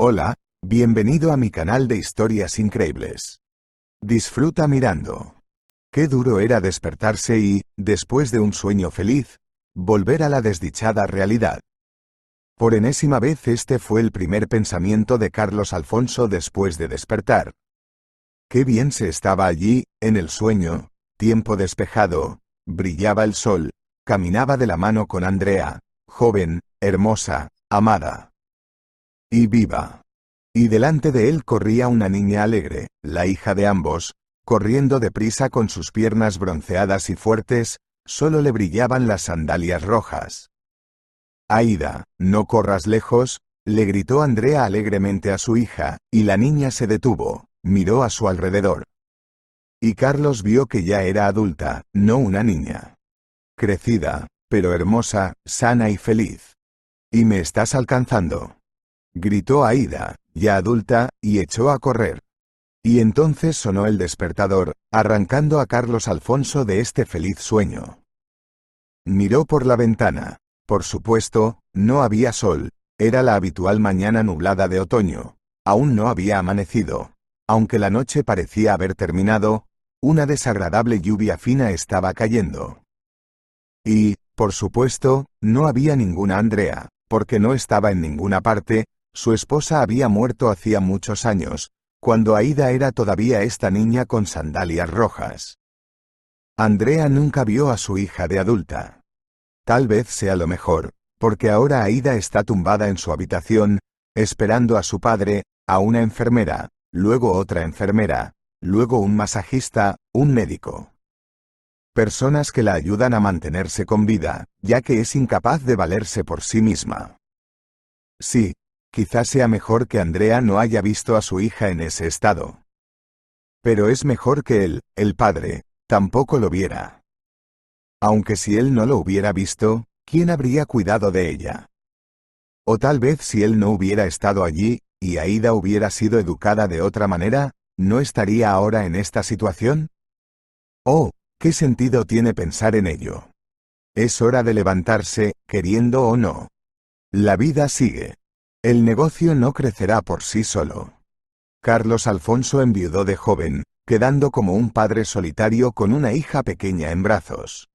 Hola, bienvenido a mi canal de historias increíbles. Disfruta mirando. Qué duro era despertarse y, después de un sueño feliz, volver a la desdichada realidad. Por enésima vez este fue el primer pensamiento de Carlos Alfonso después de despertar. Qué bien se estaba allí, en el sueño, tiempo despejado, brillaba el sol, caminaba de la mano con Andrea, joven, hermosa, amada y viva. Y delante de él corría una niña alegre, la hija de ambos, corriendo deprisa con sus piernas bronceadas y fuertes, solo le brillaban las sandalias rojas. Aída, no corras lejos, le gritó Andrea alegremente a su hija, y la niña se detuvo, miró a su alrededor. Y Carlos vio que ya era adulta, no una niña. Crecida, pero hermosa, sana y feliz. ¿Y me estás alcanzando?, gritó Aída, ya adulta, y echó a correr. Y entonces sonó el despertador, arrancando a Carlos Alfonso de este feliz sueño. Miró por la ventana. Por supuesto, no había sol, era la habitual mañana nublada de otoño. Aún no había amanecido. Aunque la noche parecía haber terminado, una desagradable lluvia fina estaba cayendo. Y, por supuesto, no había ninguna Andrea, porque no estaba en ninguna parte. Su esposa había muerto hacía muchos años, cuando Aída era todavía esta niña con sandalias rojas. Andrea nunca vio a su hija de adulta. Tal vez sea lo mejor, porque ahora Aída está tumbada en su habitación, esperando a su padre, a una enfermera, luego otra enfermera, luego un masajista, un médico. Personas que la ayudan a mantenerse con vida, ya que es incapaz de valerse por sí misma. Sí. Quizás sea mejor que Andrea no haya visto a su hija en ese estado. Pero es mejor que él, el padre, tampoco lo viera. Aunque si él no lo hubiera visto, ¿quién habría cuidado de ella? O tal vez si él no hubiera estado allí, y Aída hubiera sido educada de otra manera, ¿no estaría ahora en esta situación? Oh, ¿qué sentido tiene pensar en ello? Es hora de levantarse, queriendo o no. La vida sigue. El negocio no crecerá por sí solo. Carlos Alfonso enviudó de joven, quedando como un padre solitario con una hija pequeña en brazos.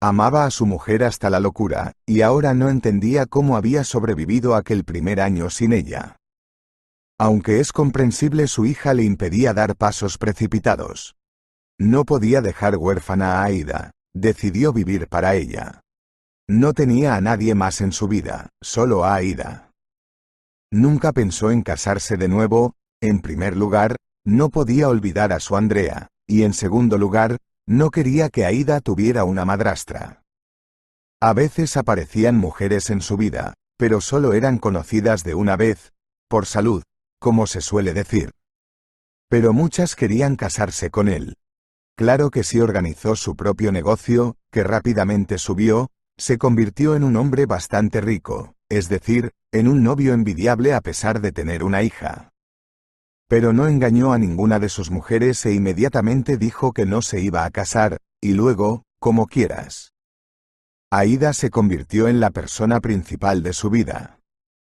Amaba a su mujer hasta la locura, y ahora no entendía cómo había sobrevivido aquel primer año sin ella. Aunque es comprensible, su hija le impedía dar pasos precipitados. No podía dejar huérfana a Aída, decidió vivir para ella. No tenía a nadie más en su vida, solo a Aída. Nunca pensó en casarse de nuevo. En primer lugar, no podía olvidar a su Andrea, y en segundo lugar, no quería que Aída tuviera una madrastra. A veces aparecían mujeres en su vida, pero solo eran conocidas de una vez, por salud, como se suele decir. Pero muchas querían casarse con él. Claro que sí, organizó su propio negocio, que rápidamente subió, se convirtió en un hombre bastante rico, es decir, en un novio envidiable a pesar de tener una hija. Pero no engañó a ninguna de sus mujeres e inmediatamente dijo que no se iba a casar, y luego, como quieras. Aída se convirtió en la persona principal de su vida.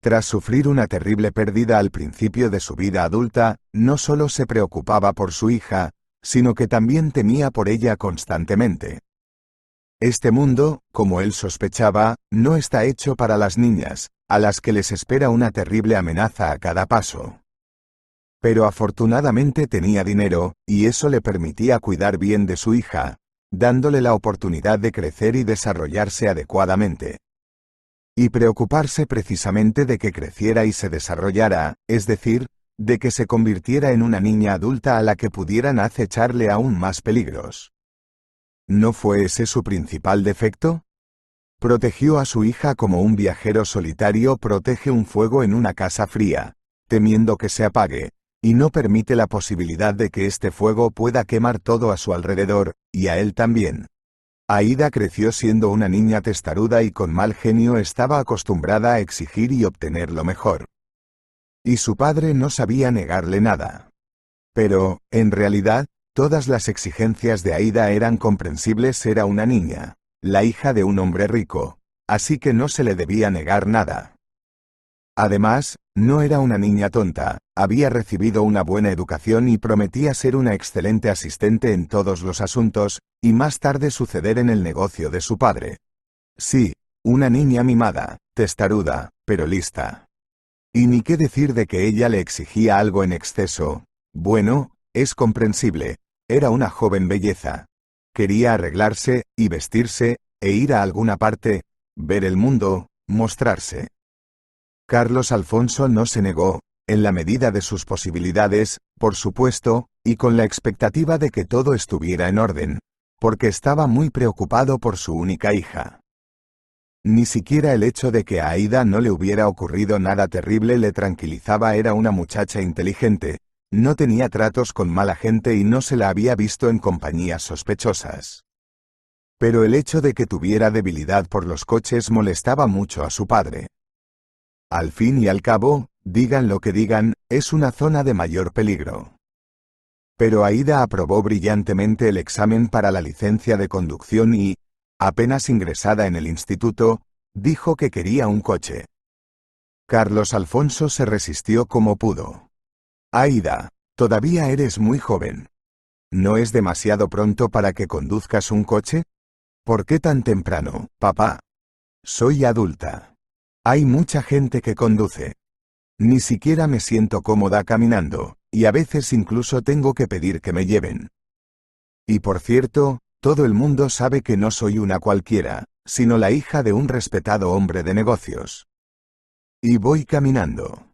Tras sufrir una terrible pérdida al principio de su vida adulta, no solo se preocupaba por su hija, sino que también temía por ella constantemente. Este mundo, como él sospechaba, no está hecho para las niñas, a las que les espera una terrible amenaza a cada paso. Pero afortunadamente tenía dinero, y eso le permitía cuidar bien de su hija, dándole la oportunidad de crecer y desarrollarse adecuadamente. Y preocuparse precisamente de que creciera y se desarrollara, es decir, de que se convirtiera en una niña adulta a la que pudieran acecharle aún más peligros. ¿No fue ese su principal defecto? Protegió a su hija como un viajero solitario protege un fuego en una casa fría, temiendo que se apague, y no permite la posibilidad de que este fuego pueda quemar todo a su alrededor, y a él también. Aída creció siendo una niña testaruda y con mal genio, estaba acostumbrada a exigir y obtener lo mejor. Y su padre no sabía negarle nada. Pero, en realidad, todas las exigencias de Aída eran comprensibles. Era una niña, la hija de un hombre rico, así que no se le debía negar nada. Además, no era una niña tonta, había recibido una buena educación y prometía ser una excelente asistente en todos los asuntos, y más tarde suceder en el negocio de su padre. Sí, una niña mimada, testaruda, pero lista. Y ni qué decir de que ella le exigía algo en exceso. Bueno, es comprensible, era una joven belleza. Quería arreglarse, y vestirse, e ir a alguna parte, ver el mundo, mostrarse. Carlos Alfonso no se negó, en la medida de sus posibilidades, por supuesto, y con la expectativa de que todo estuviera en orden, porque estaba muy preocupado por su única hija. Ni siquiera el hecho de que a Aída no le hubiera ocurrido nada terrible le tranquilizaba. Era una muchacha inteligente, no tenía tratos con mala gente y no se la había visto en compañías sospechosas. Pero el hecho de que tuviera debilidad por los coches molestaba mucho a su padre. Al fin y al cabo, digan lo que digan, es una zona de mayor peligro. Pero Aída aprobó brillantemente el examen para la licencia de conducción y, apenas ingresada en el instituto, dijo que quería un coche. Carlos Alfonso se resistió como pudo. Aída, todavía eres muy joven. ¿No es demasiado pronto para que conduzcas un coche? ¿Por qué tan temprano, papá? Soy adulta. Hay mucha gente que conduce. Ni siquiera me siento cómoda caminando, y a veces incluso tengo que pedir que me lleven. Y por cierto, todo el mundo sabe que no soy una cualquiera, sino la hija de un respetado hombre de negocios. Y voy caminando.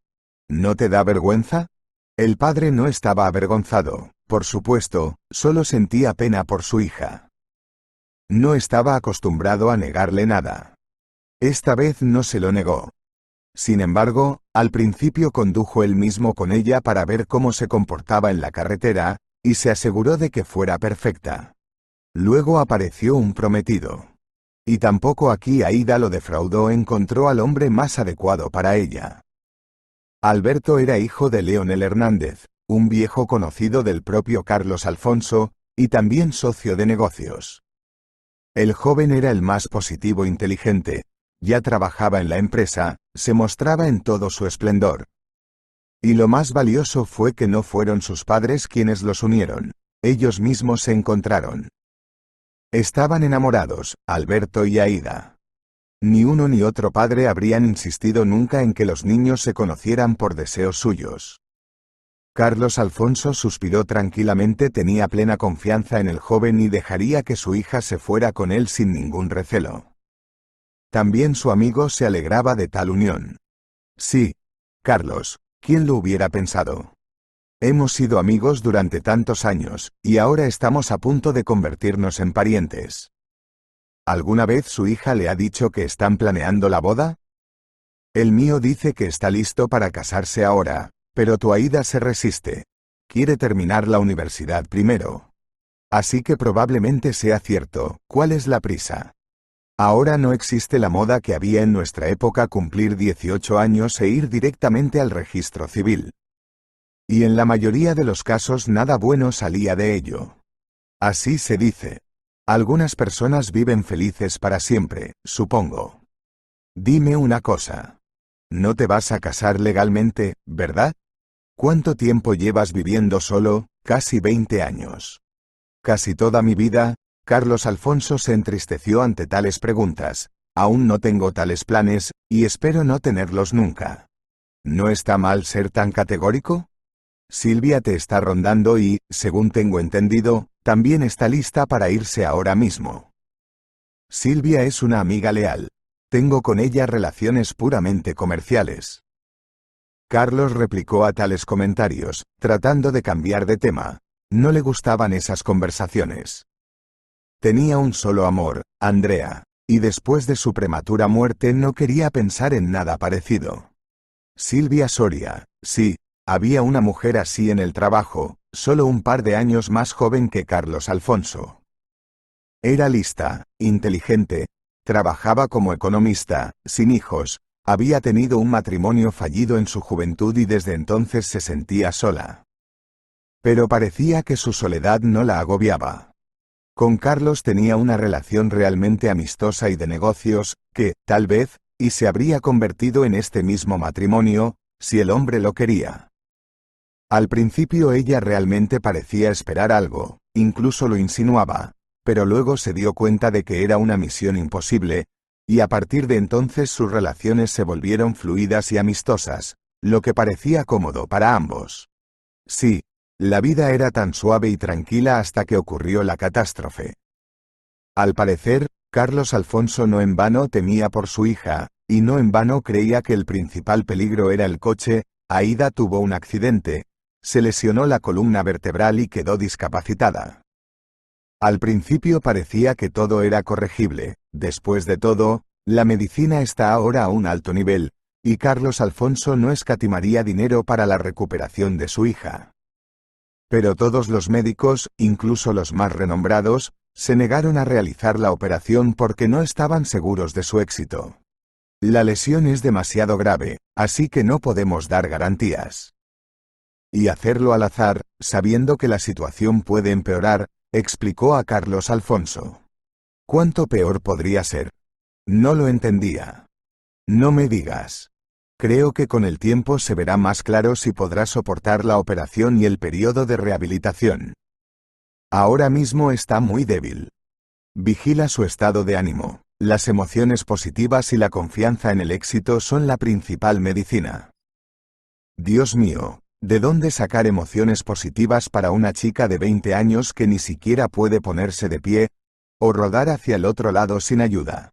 ¿No te da vergüenza? El padre no estaba avergonzado, por supuesto, solo sentía pena por su hija. No estaba acostumbrado a negarle nada. Esta vez no se lo negó. Sin embargo, al principio condujo él mismo con ella para ver cómo se comportaba en la carretera, y se aseguró de que fuera perfecta. Luego apareció un prometido. Y tampoco aquí Aída lo defraudó, encontró al hombre más adecuado para ella. Alberto era hijo de Leonel Hernández, un viejo conocido del propio Carlos Alfonso, y también socio de negocios. El joven era el más positivo e inteligente. Ya trabajaba en la empresa, se mostraba en todo su esplendor. Y lo más valioso fue que no fueron sus padres quienes los unieron, ellos mismos se encontraron. Estaban enamorados, Alberto y Aída. Ni uno ni otro padre habrían insistido nunca en que los niños se conocieran por deseos suyos. Carlos Alfonso suspiró tranquilamente, tenía plena confianza en el joven y dejaría que su hija se fuera con él sin ningún recelo. También su amigo se alegraba de tal unión. Sí, Carlos, ¿quién lo hubiera pensado? Hemos sido amigos durante tantos años, y ahora estamos a punto de convertirnos en parientes. ¿Alguna vez su hija le ha dicho que están planeando la boda? El mío dice que está listo para casarse ahora, pero tu Aída se resiste. Quiere terminar la universidad primero. Así que probablemente sea cierto. ¿Cuál es la prisa? Ahora no existe la moda que había en nuestra época, cumplir 18 años e ir directamente al registro civil. Y en la mayoría de los casos nada bueno salía de ello. Así se dice. Algunas personas viven felices para siempre, supongo. Dime una cosa. No te vas a casar legalmente, ¿verdad? ¿Cuánto tiempo llevas viviendo solo? Casi 20 años. Casi toda mi vida. Carlos Alfonso se entristeció ante tales preguntas. Aún no tengo tales planes, y espero no tenerlos nunca. ¿No está mal ser tan categórico? Silvia te está rondando y, según tengo entendido, también está lista para irse ahora mismo. Silvia es una amiga leal. Tengo con ella relaciones puramente comerciales. Carlos replicó a tales comentarios, tratando de cambiar de tema. No le gustaban esas conversaciones. Tenía un solo amor, Andrea, y después de su prematura muerte no quería pensar en nada parecido. Silvia Soria, sí, había una mujer así en el trabajo, solo un par de años más joven que Carlos Alfonso. Era lista, inteligente, trabajaba como economista, sin hijos, había tenido un matrimonio fallido en su juventud y desde entonces se sentía sola. Pero parecía que su soledad no la agobiaba. Con Carlos tenía una relación realmente amistosa y de negocios, que, tal vez, y se habría convertido en este mismo matrimonio, si el hombre lo quería. Al principio ella realmente parecía esperar algo, incluso lo insinuaba, pero luego se dio cuenta de que era una misión imposible, y a partir de entonces sus relaciones se volvieron fluidas y amistosas, lo que parecía cómodo para ambos. Sí, la vida era tan suave y tranquila hasta que ocurrió la catástrofe. Al parecer, Carlos Alfonso no en vano temía por su hija, y no en vano creía que el principal peligro era el coche. Aída tuvo un accidente, se lesionó la columna vertebral y quedó discapacitada. Al principio parecía que todo era corregible, después de todo, la medicina está ahora a un alto nivel, y Carlos Alfonso no escatimaría dinero para la recuperación de su hija. Pero todos los médicos, incluso los más renombrados, se negaron a realizar la operación porque no estaban seguros de su éxito. La lesión es demasiado grave, así que no podemos dar garantías. Y hacerlo al azar, sabiendo que la situación puede empeorar, explicó a Carlos Alfonso. ¿Cuánto peor podría ser? No lo entendía. No me digas. Creo que con el tiempo se verá más claro si podrá soportar la operación y el periodo de rehabilitación. Ahora mismo está muy débil. Vigila su estado de ánimo. Las emociones positivas y la confianza en el éxito son la principal medicina. Dios mío, ¿de dónde sacar emociones positivas para una chica de 20 años que ni siquiera puede ponerse de pie o rodar hacia el otro lado sin ayuda?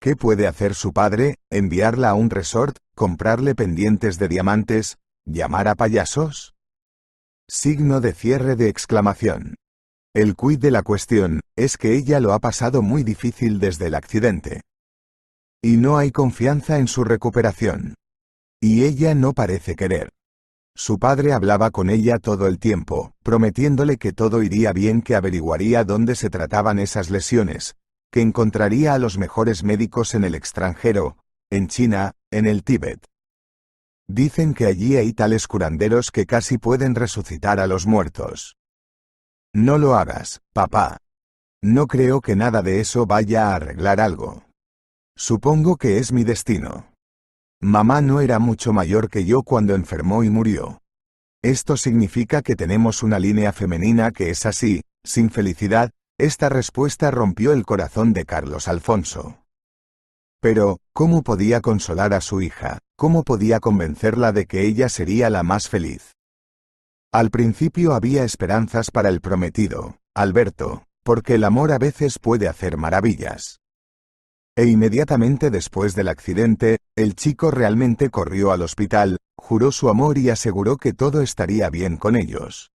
¿Qué puede hacer su padre? ¿Enviarla a un resort? ¿Comprarle pendientes de diamantes? ¿Llamar a payasos? Signo de cierre de exclamación. El quid de la cuestión es que ella lo ha pasado muy difícil desde el accidente. Y no hay confianza en su recuperación. Y ella no parece querer. Su padre hablaba con ella todo el tiempo, prometiéndole que todo iría bien, que averiguaría dónde se trataban esas lesiones, que encontraría a los mejores médicos en el extranjero, en China, en el Tíbet. Dicen que allí hay tales curanderos que casi pueden resucitar a los muertos. No lo hagas, papá. No creo que nada de eso vaya a arreglar algo. Supongo que es mi destino. Mamá no era mucho mayor que yo cuando enfermó y murió. Esto significa que tenemos una línea femenina que es así, sin felicidad. Esta respuesta rompió el corazón de Carlos Alfonso. Pero, ¿cómo podía consolar a su hija? ¿Cómo podía convencerla de que ella sería la más feliz? Al principio había esperanzas para el prometido, Alberto, porque el amor a veces puede hacer maravillas. E inmediatamente después del accidente, el chico realmente corrió al hospital, juró su amor y aseguró que todo estaría bien con ellos.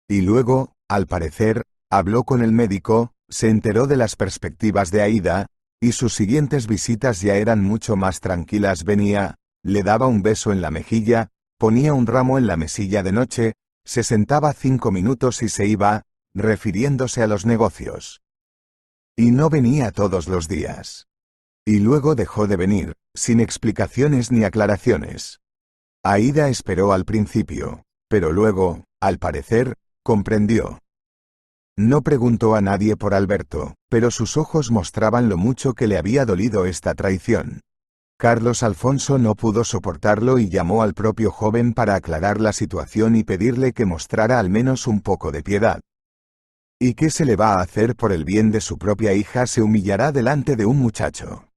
Y luego, al parecer, habló con el médico, se enteró de las perspectivas de Aída, y sus siguientes visitas ya eran mucho más tranquilas. Venía, le daba un beso en la mejilla, ponía un ramo en la mesilla de noche, se sentaba 5 minutos y se iba, refiriéndose a los negocios. Y no venía todos los días. Y luego dejó de venir, sin explicaciones ni aclaraciones. Aída esperó al principio, pero luego, al parecer, comprendió. No preguntó a nadie por Alberto, pero sus ojos mostraban lo mucho que le había dolido esta traición. Carlos Alfonso no pudo soportarlo y llamó al propio joven para aclarar la situación y pedirle que mostrara al menos un poco de piedad. ¿Y qué se le va a hacer por el bien de su propia hija? ¿Se humillará delante de un muchacho?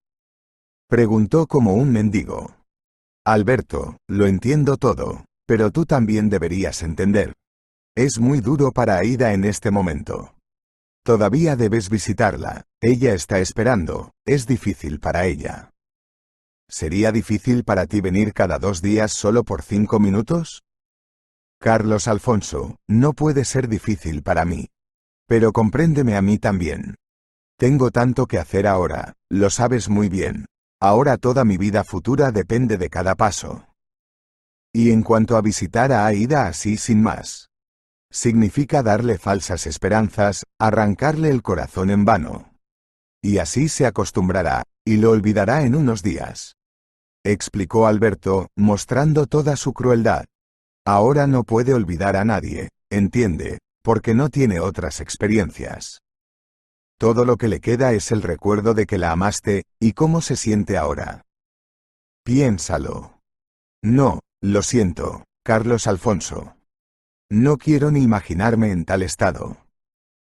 Preguntó como un mendigo. Alberto, lo entiendo todo, pero tú también deberías entender. Es muy duro para Aída en este momento. Todavía debes visitarla, ella está esperando, es difícil para ella. ¿Sería difícil para ti venir cada 2 días solo por 5 minutos? Carlos Alfonso, no puede ser difícil para mí. Pero compréndeme a mí también. Tengo tanto que hacer ahora, lo sabes muy bien. Ahora toda mi vida futura depende de cada paso. Y en cuanto a visitar a Aída así sin más, significa darle falsas esperanzas, arrancarle el corazón en vano. Y así se acostumbrará, y lo olvidará en unos días. Explicó Alberto, mostrando toda su crueldad. Ahora no puede olvidar a nadie, entiende, porque no tiene otras experiencias. Todo lo que le queda es el recuerdo de que la amaste, y cómo se siente ahora. Piénsalo. No, lo siento, Carlos Alfonso. No quiero ni imaginarme en tal estado.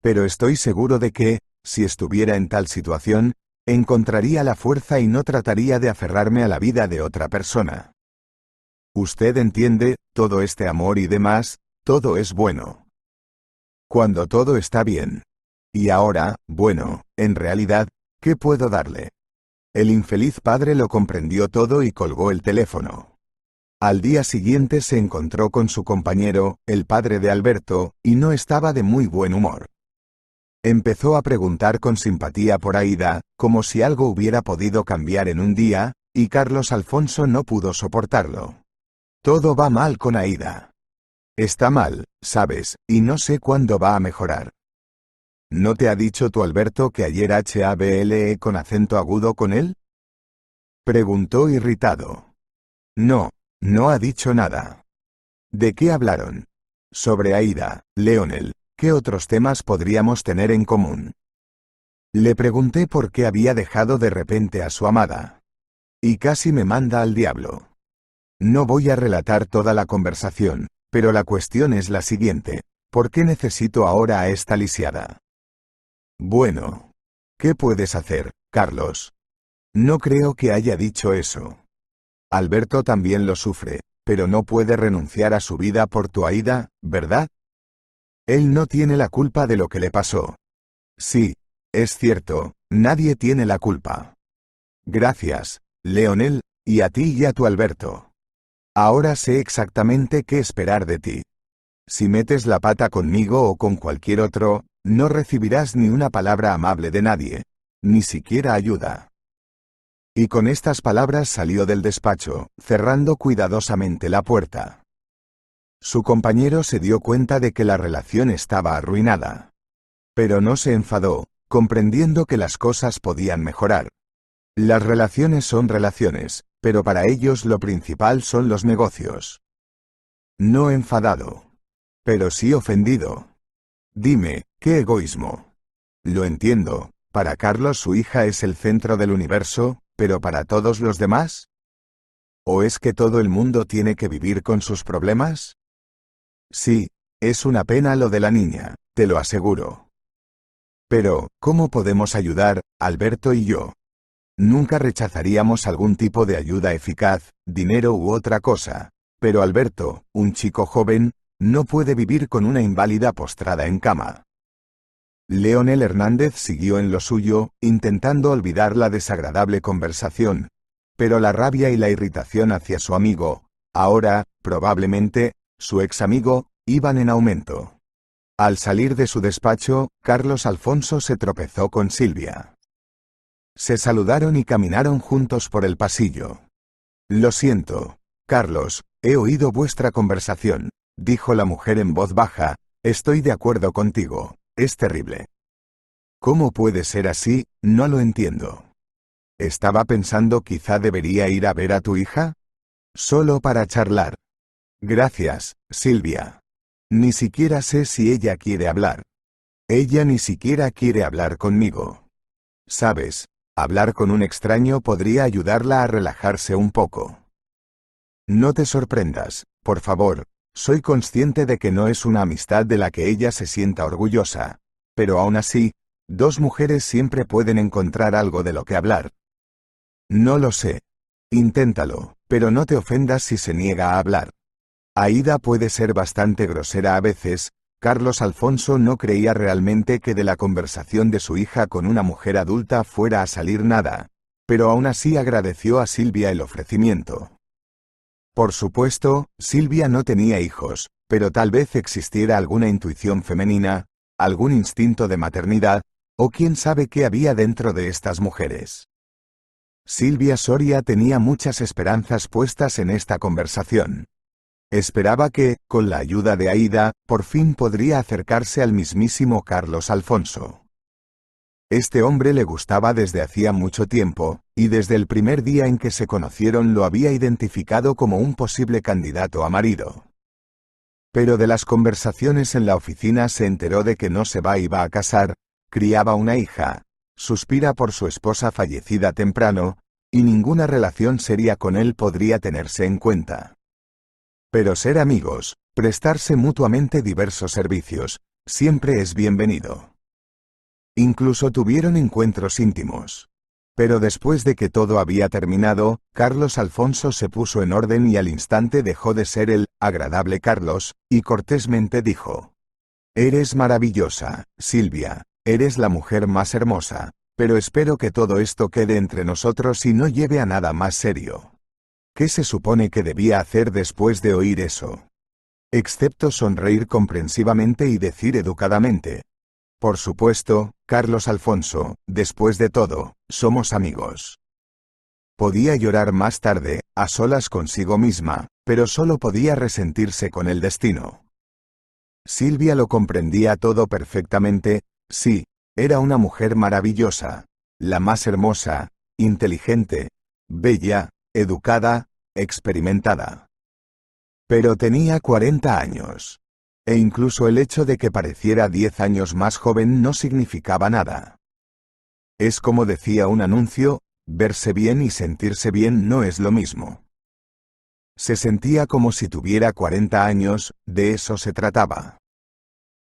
Pero estoy seguro de que, si estuviera en tal situación, encontraría la fuerza y no trataría de aferrarme a la vida de otra persona. Usted entiende, todo este amor y demás, todo es bueno. Cuando todo está bien. Y ahora, bueno, en realidad, ¿qué puedo darle? El infeliz padre lo comprendió todo y colgó el teléfono. Al día siguiente se encontró con su compañero, el padre de Alberto, y no estaba de muy buen humor. Empezó a preguntar con simpatía por Aída, como si algo hubiera podido cambiar en un día, y Carlos Alfonso no pudo soportarlo. Todo va mal con Aída. Está mal, sabes, y no sé cuándo va a mejorar. ¿No te ha dicho tu Alberto que ayer hablé con acento agudo con él? Preguntó irritado. No, no ha dicho nada. ¿De qué hablaron? Sobre Aída, Leonel. ¿Qué otros temas podríamos tener en común? Le pregunté por qué había dejado de repente a su amada. Y casi me manda al diablo. No voy a relatar toda la conversación, pero la cuestión es la siguiente. ¿Por qué necesito ahora a esta lisiada? Bueno. ¿Qué puedes hacer, Carlos? No creo que haya dicho eso. Alberto también lo sufre, pero no puede renunciar a su vida por tu Aída, ¿verdad? Él no tiene la culpa de lo que le pasó. Sí, es cierto, nadie tiene la culpa. Gracias, Leonel, y a ti y a tu Alberto. Ahora sé exactamente qué esperar de ti. Si metes la pata conmigo o con cualquier otro, no recibirás ni una palabra amable de nadie, ni siquiera ayuda. Y con estas palabras salió del despacho, cerrando cuidadosamente la puerta. Su compañero se dio cuenta de que la relación estaba arruinada. Pero no se enfadó, comprendiendo que las cosas podían mejorar. Las relaciones son relaciones, pero para ellos lo principal son los negocios. No enfadado. Pero sí ofendido. Dime, ¿qué egoísmo? Lo entiendo, para Carlos su hija es el centro del universo, pero para todos los demás. ¿O es que todo el mundo tiene que vivir con sus problemas? Sí, es una pena lo de la niña, te lo aseguro. Pero, ¿cómo podemos ayudar, Alberto y yo? Nunca rechazaríamos algún tipo de ayuda eficaz, dinero u otra cosa. Pero Alberto, un chico joven, no puede vivir con una inválida postrada en cama. Leonel Hernández siguió en lo suyo, intentando olvidar la desagradable conversación. Pero la rabia y la irritación hacia su amigo, ahora, probablemente, su ex amigo, iban en aumento. Al salir de su despacho, Carlos Alfonso se tropezó con Silvia. Se saludaron y caminaron juntos por el pasillo. Lo siento, Carlos, he oído vuestra conversación, dijo la mujer en voz baja, estoy de acuerdo contigo, es terrible. ¿Cómo puede ser así? No lo entiendo. Estaba pensando quizá debería ir a ver a tu hija. Solo para charlar. Gracias, Silvia. Ni siquiera sé si ella quiere hablar. Ella ni siquiera quiere hablar conmigo. ¿Sabes? Hablar con un extraño podría ayudarla a relajarse un poco. No te sorprendas, por favor, soy consciente de que no es una amistad de la que ella se sienta orgullosa, pero aún así, dos mujeres siempre pueden encontrar algo de lo que hablar. No lo sé. Inténtalo, pero no te ofendas si se niega a hablar. Aída puede ser bastante grosera a veces. Carlos Alfonso no creía realmente que de la conversación de su hija con una mujer adulta fuera a salir nada, pero aún así agradeció a Silvia el ofrecimiento. Por supuesto, Silvia no tenía hijos, pero tal vez existiera alguna intuición femenina, algún instinto de maternidad, o quién sabe qué había dentro de estas mujeres. Silvia Soria tenía muchas esperanzas puestas en esta conversación. Esperaba que, con la ayuda de Aída, por fin podría acercarse al mismísimo Carlos Alfonso. Este hombre le gustaba desde hacía mucho tiempo, y desde el primer día en que se conocieron lo había identificado como un posible candidato a marido. Pero de las conversaciones en la oficina se enteró de que no se iba a casar, criaba una hija, suspira por su esposa fallecida temprano, y ninguna relación seria con él podría tenerse en cuenta. Pero ser amigos, prestarse mutuamente diversos servicios, siempre es bienvenido. Incluso tuvieron encuentros íntimos. Pero después de que todo había terminado, Carlos Alfonso se puso en orden y al instante dejó de ser el agradable Carlos, y cortésmente dijo: «Eres maravillosa, Silvia, eres la mujer más hermosa, pero espero que todo esto quede entre nosotros y no lleve a nada más serio». ¿Qué se supone que debía hacer después de oír eso? Excepto sonreír comprensivamente y decir educadamente: «Por supuesto, Carlos Alfonso, después de todo, somos amigos». Podía llorar más tarde, a solas consigo misma, pero solo podía resentirse con el destino. Silvia lo comprendía todo perfectamente. Sí, era una mujer maravillosa, la más hermosa, inteligente, bella, educada, experimentada. Pero tenía 40 años. E incluso el hecho de que pareciera 10 años más joven no significaba nada. Es como decía un anuncio: verse bien y sentirse bien no es lo mismo. Se sentía como si tuviera 40 años, de eso se trataba.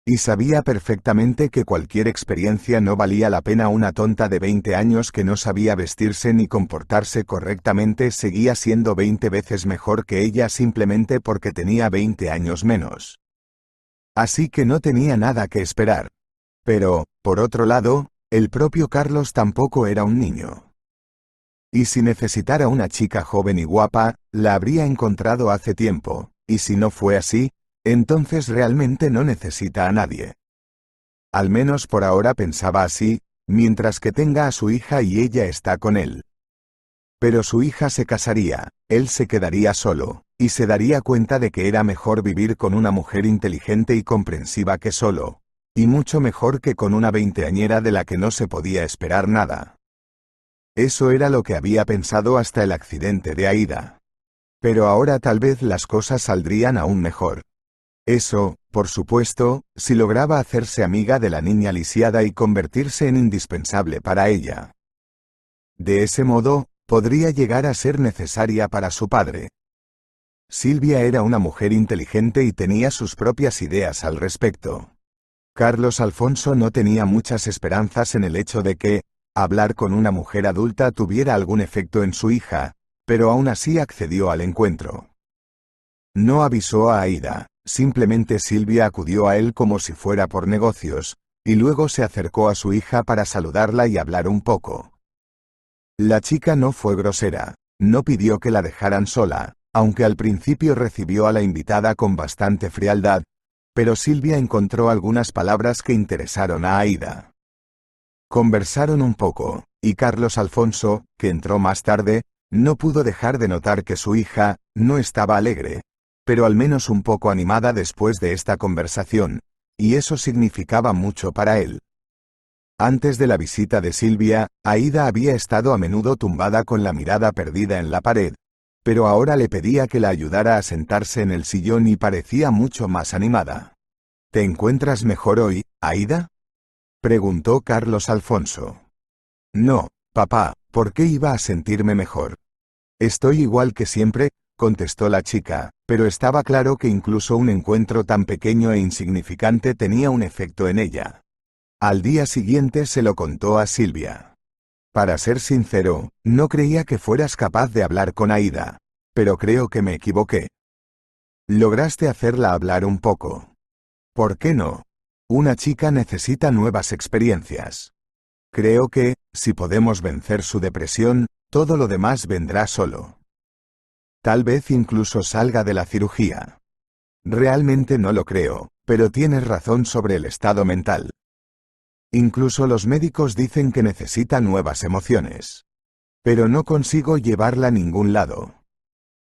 Y sabía perfectamente que cualquier experiencia no valía la pena. Una tonta de 20 años que no sabía vestirse ni comportarse correctamente seguía siendo 20 veces mejor que ella simplemente porque tenía 20 años menos. Así que no tenía nada que esperar. Pero, por otro lado, el propio Carlos tampoco era un niño. Y si necesitara una chica joven y guapa, la habría encontrado hace tiempo, y si no fue así, entonces realmente no necesita a nadie. Al menos por ahora pensaba así, mientras que tenga a su hija y ella está con él. Pero su hija se casaría, él se quedaría solo, y se daría cuenta de que era mejor vivir con una mujer inteligente y comprensiva que solo, y mucho mejor que con una veinteañera de la que no se podía esperar nada. Eso era lo que había pensado hasta el accidente de Aída. Pero ahora tal vez las cosas saldrían aún mejor. Eso, por supuesto, si lograba hacerse amiga de la niña lisiada y convertirse en indispensable para ella. De ese modo, podría llegar a ser necesaria para su padre. Silvia era una mujer inteligente y tenía sus propias ideas al respecto. Carlos Alfonso no tenía muchas esperanzas en el hecho de que hablar con una mujer adulta tuviera algún efecto en su hija, pero aún así accedió al encuentro. No avisó a Aída, simplemente Silvia acudió a él como si fuera por negocios, y luego se acercó a su hija para saludarla y hablar un poco. La chica no fue grosera, no pidió que la dejaran sola, aunque al principio recibió a la invitada con bastante frialdad, pero Silvia encontró algunas palabras que interesaron a Aída. Conversaron un poco, y Carlos Alfonso, que entró más tarde, no pudo dejar de notar que su hija no estaba alegre, pero al menos un poco animada después de esta conversación, y eso significaba mucho para él. Antes de la visita de Silvia, Aída había estado a menudo tumbada con la mirada perdida en la pared, pero ahora le pedía que la ayudara a sentarse en el sillón y parecía mucho más animada. ¿Te encuentras mejor hoy, Aída?, preguntó Carlos Alfonso. No, papá, ¿por qué iba a sentirme mejor? Estoy igual que siempre, contestó la chica, pero estaba claro que incluso un encuentro tan pequeño e insignificante tenía un efecto en ella. Al día siguiente se lo contó a Silvia. Para ser sincero, no creía que fueras capaz de hablar con Aída, pero creo que me equivoqué. Lograste hacerla hablar un poco. ¿Por qué no? Una chica necesita nuevas experiencias. Creo que, si podemos vencer su depresión, todo lo demás vendrá solo. Tal vez incluso salga de la cirugía. Realmente no lo creo, pero tienes razón sobre el estado mental. Incluso los médicos dicen que necesita nuevas emociones. Pero no consigo llevarla a ningún lado.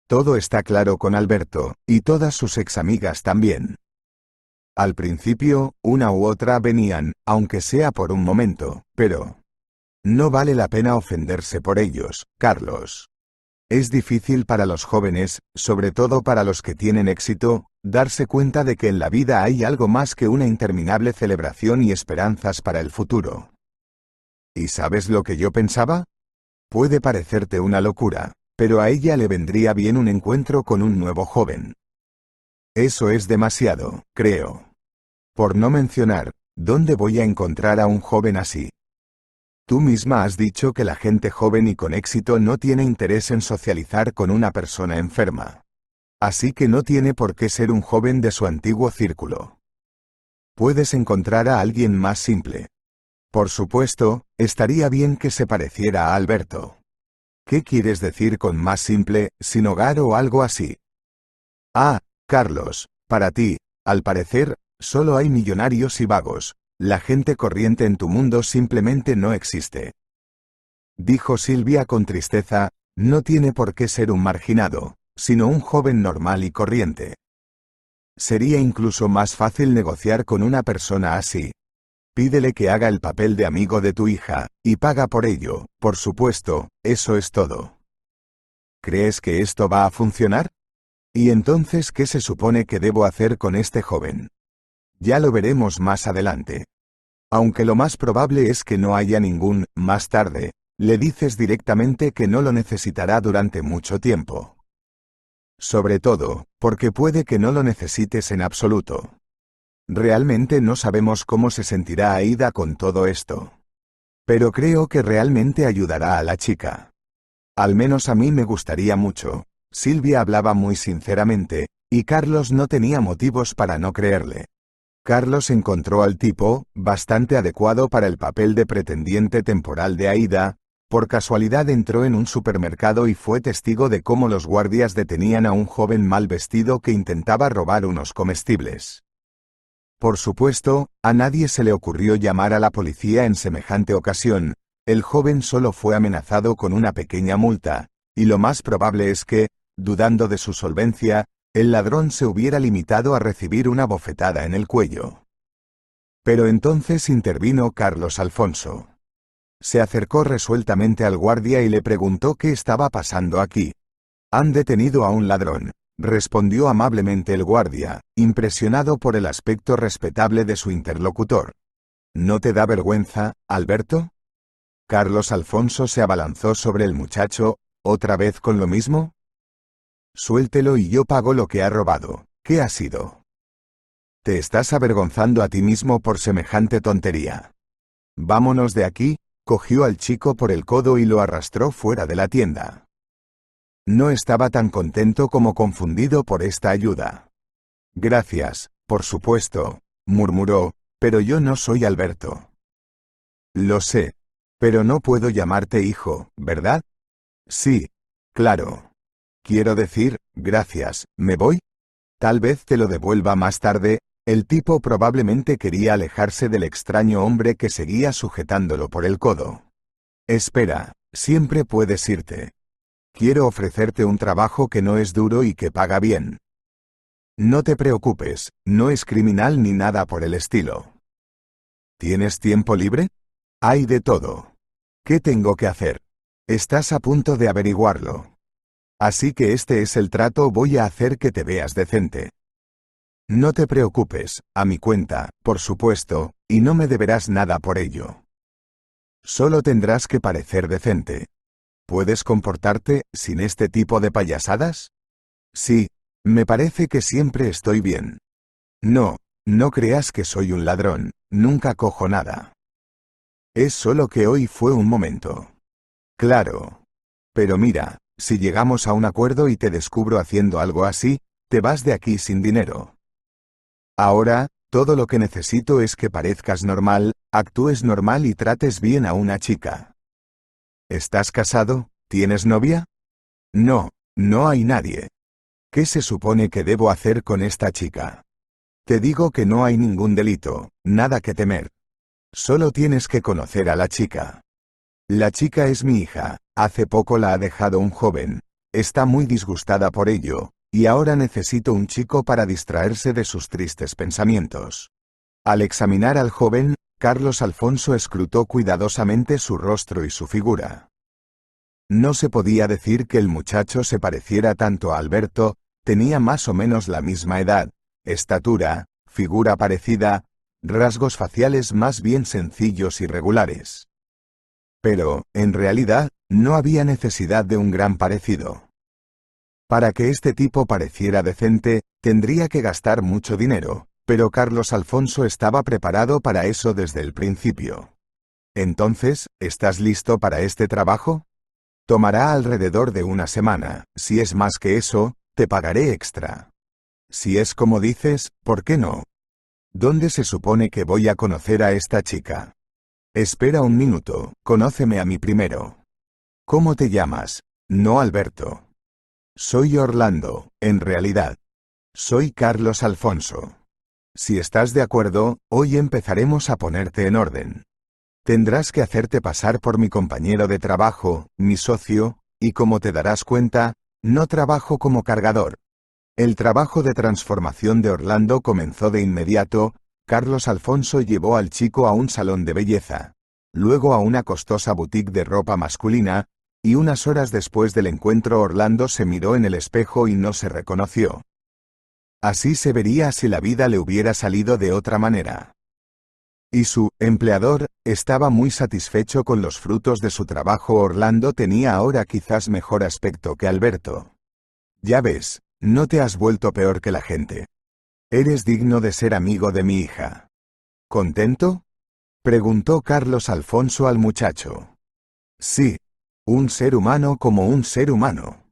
Todo está claro con Alberto, y todas sus ex-amigas también. Al principio, una u otra venían, aunque sea por un momento, pero no vale la pena ofenderse por ellos, Carlos. Es difícil para los jóvenes, sobre todo para los que tienen éxito, darse cuenta de que en la vida hay algo más que una interminable celebración y esperanzas para el futuro. ¿Y sabes lo que yo pensaba? Puede parecerte una locura, pero a ella le vendría bien un encuentro con un nuevo joven. Eso es demasiado, creo. Por no mencionar, ¿dónde voy a encontrar a un joven así? Tú misma has dicho que la gente joven y con éxito no tiene interés en socializar con una persona enferma. Así que no tiene por qué ser un joven de su antiguo círculo. Puedes encontrar a alguien más simple. Por supuesto, estaría bien que se pareciera a Alberto. ¿Qué quieres decir con más simple, sin hogar o algo así? Ah, Carlos, para ti, al parecer, solo hay millonarios y vagos. La gente corriente en tu mundo simplemente no existe. Dijo Silvia con tristeza, no tiene por qué ser un marginado, sino un joven normal y corriente. Sería incluso más fácil negociar con una persona así. Pídele que haga el papel de amigo de tu hija, y paga por ello, por supuesto, eso es todo. ¿Crees que esto va a funcionar? ¿Y entonces qué se supone que debo hacer con este joven? Ya lo veremos más adelante. Aunque lo más probable es que no haya ningún, más tarde, le dices directamente que no lo necesitará durante mucho tiempo. Sobre todo, porque puede que no lo necesites en absoluto. Realmente no sabemos cómo se sentirá Aida con todo esto. Pero creo que realmente ayudará a la chica. Al menos a mí me gustaría mucho. Silvia hablaba muy sinceramente, y Carlos no tenía motivos para no creerle. Carlos encontró al tipo, bastante adecuado para el papel de pretendiente temporal de Aida. Por casualidad entró en un supermercado y fue testigo de cómo los guardias detenían a un joven mal vestido que intentaba robar unos comestibles. Por supuesto, a nadie se le ocurrió llamar a la policía en semejante ocasión. El joven solo fue amenazado con una pequeña multa, y lo más probable es que, dudando de su solvencia, el ladrón se hubiera limitado a recibir una bofetada en el cuello. Pero entonces intervino Carlos Alfonso. Se acercó resueltamente al guardia y le preguntó qué estaba pasando aquí. Han detenido a un ladrón, respondió amablemente el guardia, impresionado por el aspecto respetable de su interlocutor. ¿No te da vergüenza, Alberto? Carlos Alfonso se abalanzó sobre el muchacho, ¿otra vez con lo mismo? Suéltelo y yo pago lo que ha robado. ¿Qué ha sido? Te estás avergonzando a ti mismo por semejante tontería. Vámonos de aquí, cogió al chico por el codo y lo arrastró fuera de la tienda. No estaba tan contento como confundido por esta ayuda. Gracias, por supuesto, murmuró, pero yo no soy Alberto. Lo sé. Pero no puedo llamarte hijo, ¿verdad? Sí, claro. Quiero decir, gracias, ¿me voy? Tal vez te lo devuelva más tarde. El tipo probablemente quería alejarse del extraño hombre que seguía sujetándolo por el codo. Espera, siempre puedes irte. Quiero ofrecerte un trabajo que no es duro y que paga bien. No te preocupes, no es criminal ni nada por el estilo. ¿Tienes tiempo libre? Hay de todo. ¿Qué tengo que hacer? Estás a punto de averiguarlo. Así que este es el trato, voy a hacer que te veas decente. No te preocupes, a mi cuenta, por supuesto, y no me deberás nada por ello. Solo tendrás que parecer decente. ¿Puedes comportarte sin este tipo de payasadas? Sí, me parece que siempre estoy bien. No, no creas que soy un ladrón, nunca cojo nada. Es solo que hoy fue un momento. Claro. Pero mira, si llegamos a un acuerdo y te descubro haciendo algo así, te vas de aquí sin dinero. Ahora, todo lo que necesito es que parezcas normal, actúes normal y trates bien a una chica. ¿Estás casado? ¿Tienes novia? No, no hay nadie. ¿Qué se supone que debo hacer con esta chica? Te digo que no hay ningún delito, nada que temer. Solo tienes que conocer a la chica. La chica es mi hija, hace poco la ha dejado un joven. Está muy disgustada por ello, y ahora necesito un chico para distraerse de sus tristes pensamientos. Al examinar al joven, Carlos Alfonso escrutó cuidadosamente su rostro y su figura. No se podía decir que el muchacho se pareciera tanto a Alberto, tenía más o menos la misma edad, estatura, figura parecida, rasgos faciales más bien sencillos y regulares. Pero, en realidad, no había necesidad de un gran parecido. Para que este tipo pareciera decente, tendría que gastar mucho dinero, pero Carlos Alfonso estaba preparado para eso desde el principio. Entonces, ¿estás listo para este trabajo? Tomará alrededor de una semana, si es más que eso, te pagaré extra. Si es como dices, ¿por qué no? ¿Dónde se supone que voy a conocer a esta chica? Espera un minuto, conóceme a mí primero. ¿Cómo te llamas? No Alberto. Soy Orlando, en realidad. Soy Carlos Alfonso. Si estás de acuerdo, hoy empezaremos a ponerte en orden. Tendrás que hacerte pasar por mi compañero de trabajo, mi socio, y como te darás cuenta, no trabajo como cargador. El trabajo de transformación de Orlando comenzó de inmediato. Carlos Alfonso llevó al chico a un salón de belleza, luego a una costosa boutique de ropa masculina, y unas horas después del encuentro Orlando se miró en el espejo y no se reconoció. Así se vería si la vida le hubiera salido de otra manera. Y su empleador estaba muy satisfecho con los frutos de su trabajo. Orlando tenía ahora quizás mejor aspecto que Alberto. Ya ves, no te has vuelto peor que la gente. Eres digno de ser amigo de mi hija. ¿Contento?, preguntó Carlos Alfonso al muchacho. Sí, un ser humano como un ser humano.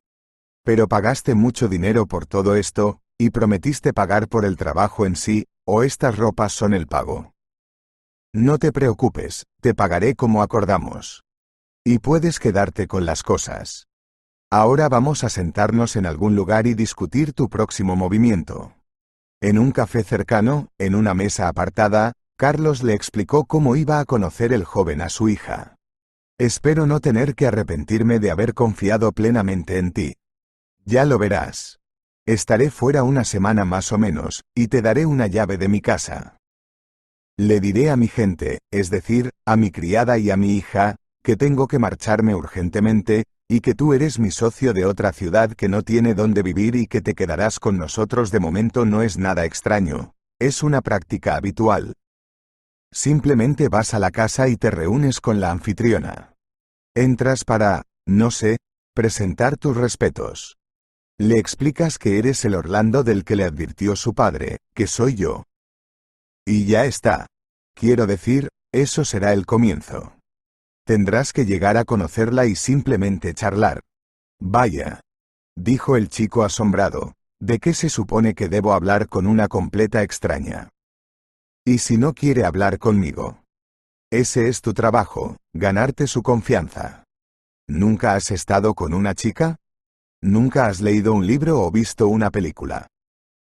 Pero pagaste mucho dinero por todo esto, y prometiste pagar por el trabajo en sí, o estas ropas son el pago. No te preocupes, te pagaré como acordamos. Y puedes quedarte con las cosas. Ahora vamos a sentarnos en algún lugar y discutir tu próximo movimiento. En un café cercano, en una mesa apartada, Carlos le explicó cómo iba a conocer el joven a su hija. Espero no tener que arrepentirme de haber confiado plenamente en ti. Ya lo verás. Estaré fuera una semana más o menos, y te daré una llave de mi casa. Le diré a mi gente, es decir, a mi criada y a mi hija, que tengo que marcharme urgentemente, y que tú eres mi socio de otra ciudad que no tiene dónde vivir y que te quedarás con nosotros. De momento no es nada extraño, es una práctica habitual. Simplemente vas a la casa y te reúnes con la anfitriona. Entras para, no sé, presentar tus respetos. Le explicas que eres el Orlando del que le advirtió su padre, que soy yo. Y ya está. Quiero decir, eso será el comienzo. Tendrás que llegar a conocerla y simplemente charlar. Vaya, dijo el chico asombrado, ¿de qué se supone que debo hablar con una completa extraña? ¿Y si no quiere hablar conmigo? Ese es tu trabajo, ganarte su confianza. ¿Nunca has estado con una chica? ¿Nunca has leído un libro o visto una película?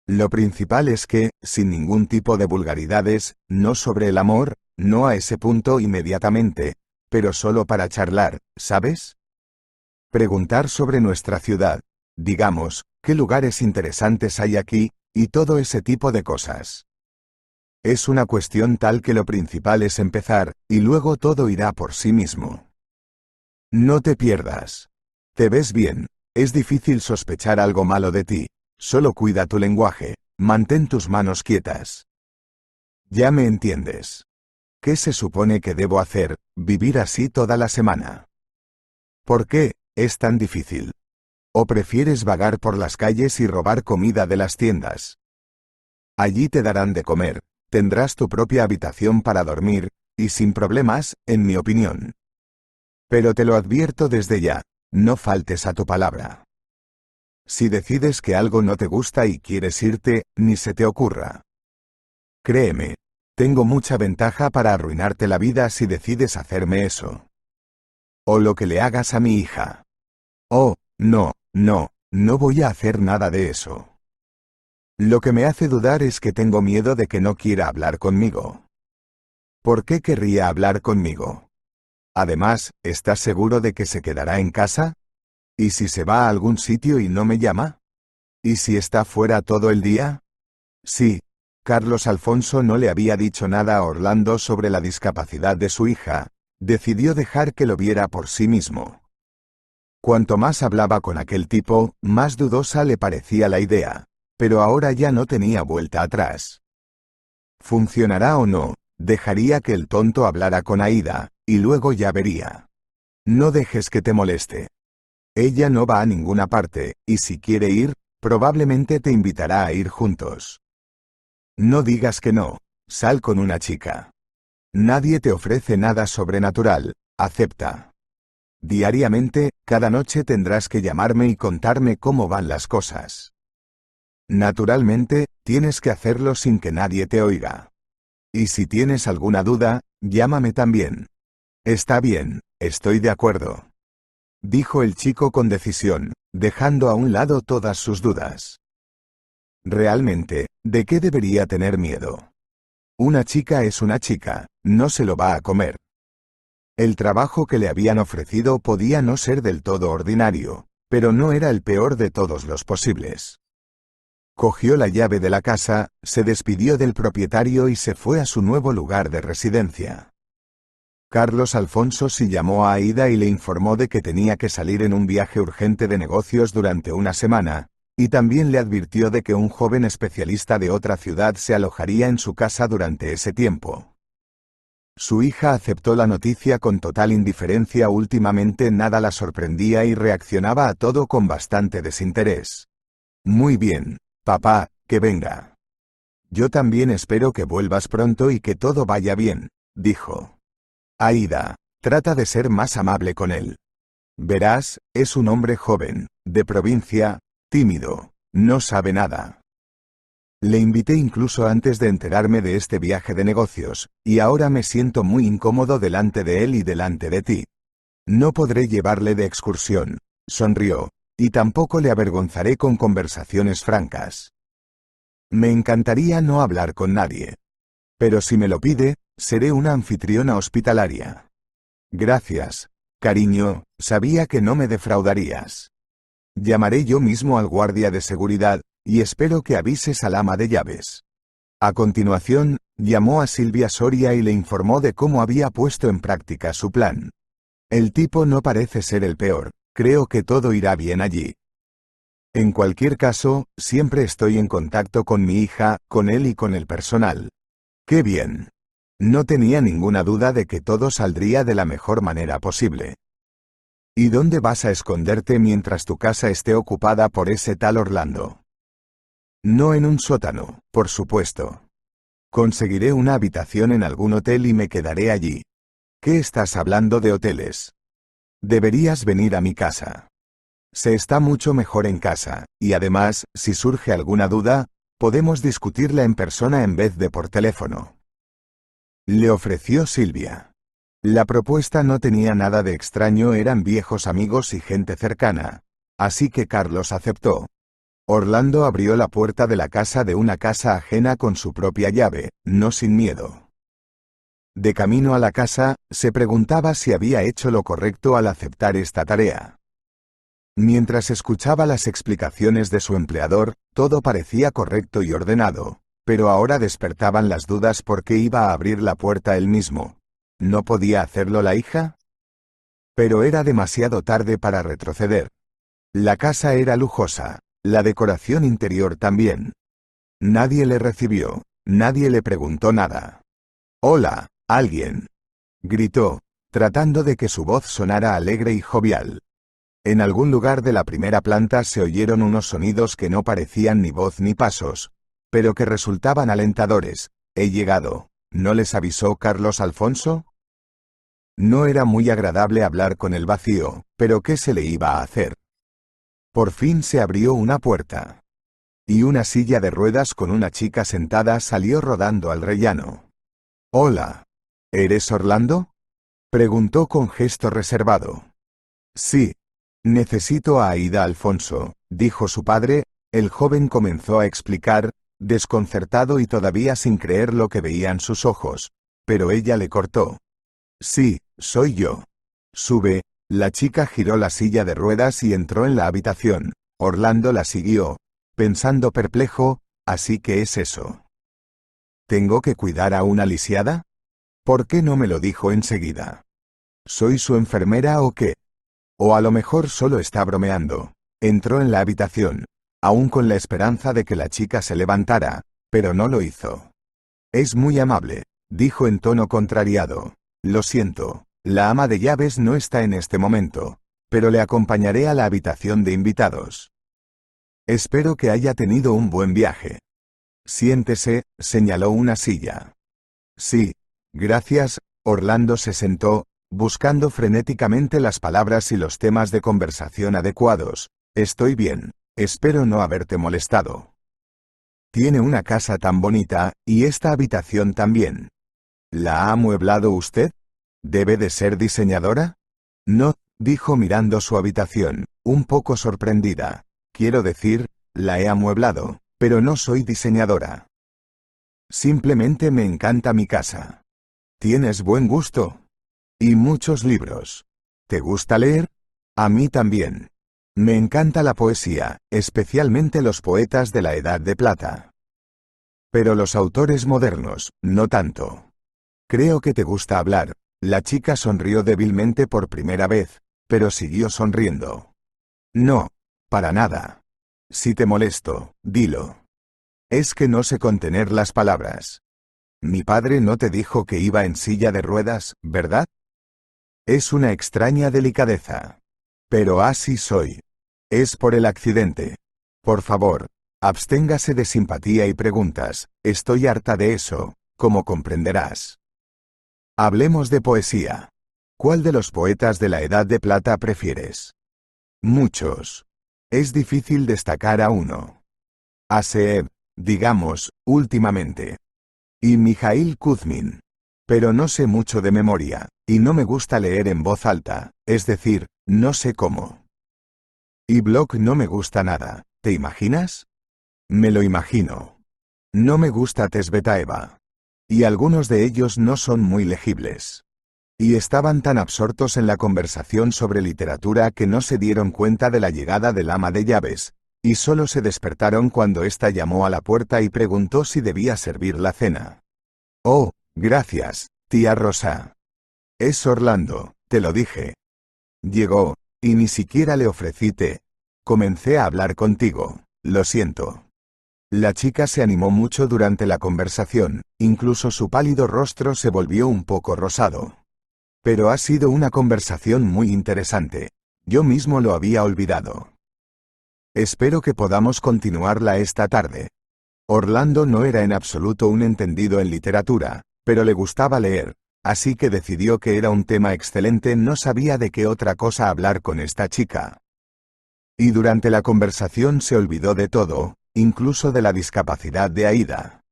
Lo principal es que, sin ningún tipo de vulgaridades, no sobre el amor, no a ese punto inmediatamente, pero solo para charlar, ¿sabes? Preguntar sobre nuestra ciudad, digamos, qué lugares interesantes hay aquí, y todo ese tipo de cosas. Es una cuestión tal que lo principal es empezar, y luego todo irá por sí mismo. No te pierdas. Te ves bien, es difícil sospechar algo malo de ti. Solo cuida tu lenguaje, mantén tus manos quietas. Ya me entiendes. ¿Qué se supone que debo hacer? ¿Vivir así toda la semana? ¿Por qué es tan difícil? ¿O prefieres vagar por las calles y robar comida de las tiendas? Allí te darán de comer, tendrás tu propia habitación para dormir, y sin problemas, en mi opinión. Pero te lo advierto desde ya, no faltes a tu palabra. Si decides que algo no te gusta y quieres irte, ni se te ocurra. Créeme, tengo mucha ventaja para arruinarte la vida si decides hacerme eso. O lo que le hagas a mi hija. Oh, no, no voy a hacer nada de eso. Lo que me hace dudar es que tengo miedo de que no quiera hablar conmigo. ¿Por qué querría hablar conmigo? Además, ¿estás seguro de que se quedará en casa? ¿Y si se va a algún sitio y no me llama? ¿Y si está fuera todo el día? Sí, Carlos Alfonso no le había dicho nada a Orlando sobre la discapacidad de su hija, decidió dejar que lo viera por sí mismo. Cuanto más hablaba con aquel tipo, más dudosa le parecía la idea, pero ahora ya no tenía vuelta atrás. ¿Funcionará o no? Dejaría que el tonto hablara con Aída, y luego ya vería. No dejes que te moleste. Ella no va a ninguna parte, y si quiere ir, probablemente te invitará a ir juntos. No digas que no, sal con una chica. Nadie te ofrece nada sobrenatural, acepta. Diariamente, cada noche tendrás que llamarme y contarme cómo van las cosas. Naturalmente, tienes que hacerlo sin que nadie te oiga. Y si tienes alguna duda, llámame también. Está bien, estoy de acuerdo. Dijo el chico con decisión, dejando a un lado todas sus dudas. Realmente, ¿de qué debería tener miedo? Una chica es una chica, no se lo va a comer. El trabajo que le habían ofrecido podía no ser del todo ordinario, pero no era el peor de todos los posibles. Cogió la llave de la casa, se despidió del propietario y se fue a su nuevo lugar de residencia. Carlos Alfonso sí llamó a Aída y le informó de que tenía que salir en un viaje urgente de negocios durante una semana, y también le advirtió de que un joven especialista de otra ciudad se alojaría en su casa durante ese tiempo. Su hija aceptó la noticia con total indiferencia. Últimamente nada la sorprendía y reaccionaba a todo con bastante desinterés. Muy bien, papá, que venga. Yo también espero que vuelvas pronto y que todo vaya bien, dijo. Aída, trata de ser más amable con él. Verás, es un hombre joven, de provincia, tímido, no sabe nada. Le invité incluso antes de enterarme de este viaje de negocios, y ahora me siento muy incómodo delante de él y delante de ti. No podré llevarle de excursión, sonrió, y tampoco le avergonzaré con conversaciones francas. Me encantaría no hablar con nadie. Pero si me lo pide, seré una anfitriona hospitalaria. Gracias, cariño, sabía que no me defraudarías. Llamaré yo mismo al guardia de seguridad, y espero que avises al ama de llaves. A continuación, llamó a Silvia Soria y le informó de cómo había puesto en práctica su plan. El tipo no parece ser el peor, creo que todo irá bien allí. En cualquier caso, siempre estoy en contacto con mi hija, con él y con el personal. ¡Qué bien! No tenía ninguna duda de que todo saldría de la mejor manera posible. ¿Y dónde vas a esconderte mientras tu casa esté ocupada por ese tal Orlando? No en un sótano, por supuesto. Conseguiré una habitación en algún hotel y me quedaré allí. ¿Qué estás hablando de hoteles? Deberías venir a mi casa. Se está mucho mejor en casa, y además, si surge alguna duda, podemos discutirla en persona en vez de por teléfono. Le ofreció Silvia. La propuesta no tenía nada de extraño, eran viejos amigos y gente cercana, así que Carlos aceptó. Orlando abrió la puerta de la casa de una casa ajena con su propia llave, no sin miedo. De camino a la casa, se preguntaba si había hecho lo correcto al aceptar esta tarea. Mientras escuchaba las explicaciones de su empleador, todo parecía correcto y ordenado, pero ahora despertaban las dudas por qué iba a abrir la puerta él mismo. ¿No podía hacerlo la hija? Pero era demasiado tarde para retroceder. La casa era lujosa, la decoración interior también. Nadie le recibió, nadie le preguntó nada. «Hola, alguien», gritó, tratando de que su voz sonara alegre y jovial. En algún lugar de la primera planta se oyeron unos sonidos que no parecían ni voz ni pasos, pero que resultaban alentadores. «He llegado», ¿no les avisó Carlos Alfonso? No era muy agradable hablar con el vacío, pero ¿qué se le iba a hacer? Por fin se abrió una puerta. Y una silla de ruedas con una chica sentada salió rodando al rellano. «Hola. ¿Eres Orlando?», preguntó con gesto reservado. «Sí. Necesito a Aída Alfonso», dijo su padre. El joven comenzó a explicar, desconcertado y todavía sin creer lo que veían sus ojos, pero ella le cortó. «Sí, soy yo. Sube». La chica giró la silla de ruedas y entró en la habitación. Orlando la siguió, pensando perplejo, ¿así que es eso? ¿Tengo que cuidar a una lisiada? ¿Por qué no me lo dijo enseguida? ¿Soy su enfermera o qué? O a lo mejor solo está bromeando. Entró en la habitación, aún con la esperanza de que la chica se levantara, pero no lo hizo. Es muy amable, dijo en tono contrariado. Lo siento, la ama de llaves no está en este momento, pero le acompañaré a la habitación de invitados. Espero que haya tenido un buen viaje. Siéntese, señaló una silla. Sí, gracias. Orlando se sentó, buscando frenéticamente las palabras y los temas de conversación adecuados. Estoy bien, espero no haberte molestado. Tiene una casa tan bonita, y esta habitación también. ¿La ha amueblado usted? ¿Debe de ser diseñadora? No, dijo mirando su habitación, un poco sorprendida. Quiero decir, la he amueblado, pero no soy diseñadora. Simplemente me encanta mi casa. Tienes buen gusto. Y muchos libros. ¿Te gusta leer? A mí también. Me encanta la poesía, especialmente los poetas de la Edad de Plata. Pero los autores modernos, no tanto. Creo que te gusta hablar. La chica sonrió débilmente por primera vez, pero siguió sonriendo. No, para nada. Si te molesto, dilo. Es que no sé contener las palabras. Mi padre no te dijo que iba en silla de ruedas, ¿verdad? Es una extraña delicadeza. Pero así soy. Es por el accidente. Por favor, absténgase de simpatía y preguntas, estoy harta de eso, como comprenderás. Hablemos de poesía. ¿Cuál de los poetas de la Edad de Plata prefieres? Muchos. Es difícil destacar a uno. A Seb, digamos, últimamente. Y Mijaíl Kuzmin. Pero no sé mucho de memoria, y no me gusta leer en voz alta, es decir, no sé cómo. Y Bloch no me gusta nada, ¿te imaginas? Me lo imagino. No me gusta Tsvetaeva. Y algunos de ellos no son muy legibles. Y estaban tan absortos en la conversación sobre literatura que no se dieron cuenta de la llegada del ama de llaves, y solo se despertaron cuando ésta llamó a la puerta y preguntó si debía servir la cena. Oh, gracias, tía Rosa. Es Orlando, te lo dije. Llegó, y ni siquiera le ofrecí té. Comencé a hablar contigo, lo siento. La chica se animó mucho durante la conversación, incluso su pálido rostro se volvió un poco rosado. Pero ha sido una conversación muy interesante. Yo mismo lo había olvidado. Espero que podamos continuarla esta tarde. Orlando no era en absoluto un entendido en literatura, pero le gustaba leer, así que decidió que era un tema excelente. No sabía de qué otra cosa hablar con esta chica. Y durante la conversación se olvidó de todo, incluso de la discapacidad de Aida.